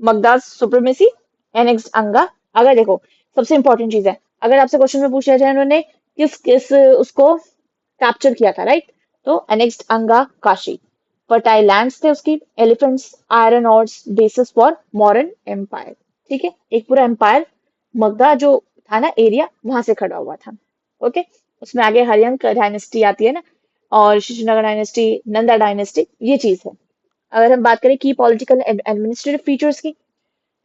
मगधास सुप्रीमेसी, एनेक्स्ड अंगा। अगर देखो, सबसे इंपॉर्टेंट चीज है, अगर आपसे क्वेश्चन में पूछ लिया जाए उन्होंने किस किस उसको कैप्चर किया था, राइट, तो एनेक्स्ड अंगा काशी। फर्टाइल लैंड्स थे उसकी, elephants, iron ores, basis for modern empire. ठीक है, एक पूरा एम्पायर मगधा जो था ना एरिया, वहां से खड़ा हुआ था। ओके, उसमें आगे हरियंक डायनेस्टी आती है ना, और शिशुनगर डायनेस्टी, नंदा डायनेस्टी, ये चीज है। अगर हम बात करें की पॉलिटिकल एडमिनिस्ट्रेटिव फीचर्स की,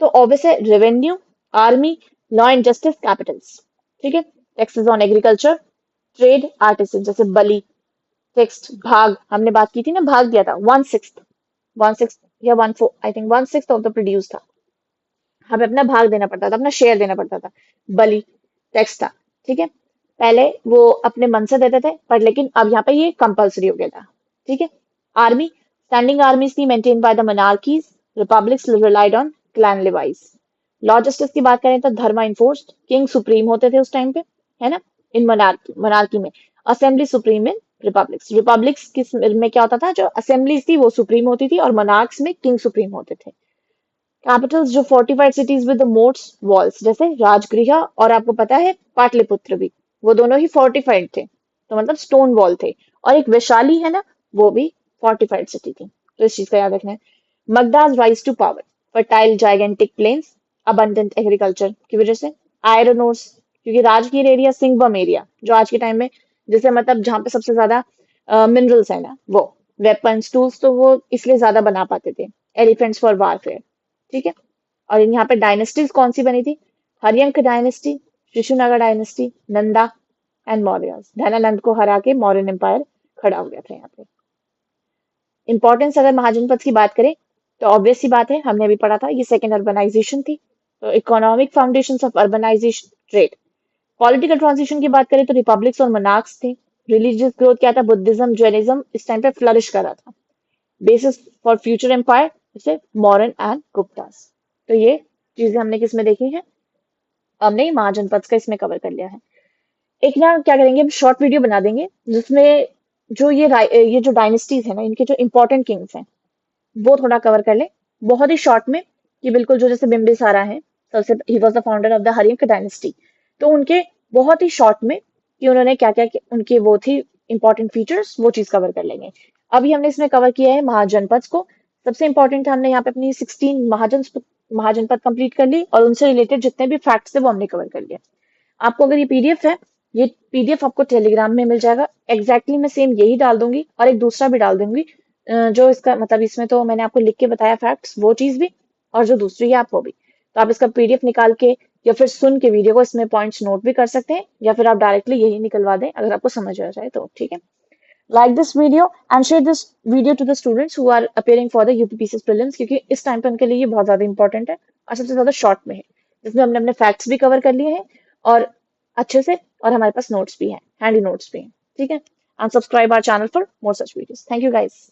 तो ऑब्वियस है revenue, army, law and justice, Capitals. ठीक है, taxes on agriculture, trade, artisan, जैसे बलि, फिक्स्ड भाग, हमने बात की थी ना, भाग दिया था 1/6 या 1/4, I think 1/6 of the produce था, हमें अपना भाग देना पड़ता था, अपना शेयर देना पड़ता था। बलि टैक्स था। ठीक है, पहले वो अपने मन से देते थे, पर लेकिन अब यहाँ पे ये कंपल्सरी हो गया था। ठीक है, आर्मी, स्टैंडिंग आर्मीज थी maintain by the monarchies, republics relied on clan Levi's. Law justice की बात करें तो धर्म इन्फोर्स्ड, किंग सुप्रीम होते थे उस टाइम पे, है ना, इन मोनार्की मोनार्की में। Assembly supreme in republics. Republics किस में क्या होता था, जो असेंबलीज थी वो सुप्रीम होती थी, और मोनार्क्स में किंग सुप्रीम होते थे। कैपिटल्स जो फोर्टिफाइड सिटीज विद मोट्स वॉल्स, जैसे राजगृह और आपको पता है पाटलिपुत्र भी, वो दोनों ही फोर्टिफाइड थे, तो मतलब स्टोन वॉल थे। और एक वैशाली है ना, वो भी फोर्टिफाइड सिटी थी, तो इस चीज का याद रखना है। Magadha's rise to power, fertile gigantic plains, abundant agriculture की वजह से। आयरन ओर्स, क्योंकि राजगीर एरिया सिंहभूम एरिया जो आज के टाइम में, जैसे मतलब जहाँ पे सबसे ज्यादा मिनरल्स है ना, वो वेपन्स टूल्स तो वो इसलिए ज्यादा बना पाते थे। एलिफेंट्स फॉर वारफेयर, ठीक है। और यहाँ पे डायनेस्टीज कौन सी बनी थी, Haryanka dynasty, Shishunaga dynasty, Nanda and Maurya. Dhanananda को हरा के मौर्यन एम्पायर खड़ा हो गया था यहाँ पे। इंपॉर्टेंस अगर महाजनपद की बात करें तो ऑब्वियस सी बात है, हमने अभी पढ़ा था, ये सेकेंड अर्बनाइजेशन थी। तो economic foundation of urbanisation, trade. Political transition की बात करें तो रिपब्लिक्स और मोनार्क्स थे। रिलीजियस ग्रोथ क्या था, बुद्धिज्म जैनिज्म इस टाइम पे फ्लरिश कर रहा था। बेसिस फॉर फ्यूचर एम्पायर, जैसे मॉरन एंड गुप्तास। तो ये चीजें हमने किस में देखी है, हमने महाजनपद का इसमें कवर कर लिया है। एक ना क्या करेंगे, हम शॉर्ट वीडियो बना देंगे जिसमें जो ये जो डायनेस्टीज है ना, इनके जो इंपॉर्टेंट किंग्स हैं वो थोड़ा कवर कर ले, बहुत ही शॉर्ट में, कि बिल्कुल जो जैसे बिम्बिसारा है, सबसे he was the founder of the Haryanka dynasty. तो उनके बहुत ही शॉर्ट में कि उन्होंने क्या क्या उनके वो थी इंपॉर्टेंट फीचर्स, वो चीज कवर कर लेंगे। अभी हमने इसमें कवर किया है महाजनपद को। सबसे इंपॉर्टेंट हमने यहाँ पे अपनी 16 महाजनपद कंप्लीट कर ली, और उनसे रिलेटेड जितने भी फैक्ट्स थे वो हमने कवर कर लिया। आपको अगर ये पीडीएफ है, ये पीडीएफ आपको टेलीग्राम में मिल जाएगा। एग्जैक्टली मैं सेम यही डाल दूंगी, और एक दूसरा भी डाल दूंगी, जो इसका मतलब इसमें तो मैंने आपको लिख के बताया फैक्ट्स, वो चीज भी, और जो दूसरी है आप वो भी। तो आप इसका पीडीएफ निकाल के या फिर सुन के वीडियो को इसमें पॉइंट्स नोट भी कर सकते हैं, या फिर आप डायरेक्टली यही निकलवा दें अगर आपको समझ आ जाए तो, ठीक है। Like this video and share this video to the students who are appearing for the UPPCS prelims, क्योंकि इस टाइम पे उनके लिए ये बहुत ज्यादा इंपॉर्टेंट है, और सबसे ज्यादा शॉर्ट में है, जिसमें हमने अपने फैक्ट्स भी कवर कर लिए हैं, और अच्छे से, और हमारे पास नोट्स भी हैं, हैंडी नोट्स भी हैं, ठीक है। And subscribe our channel for more such videos. Thank you guys.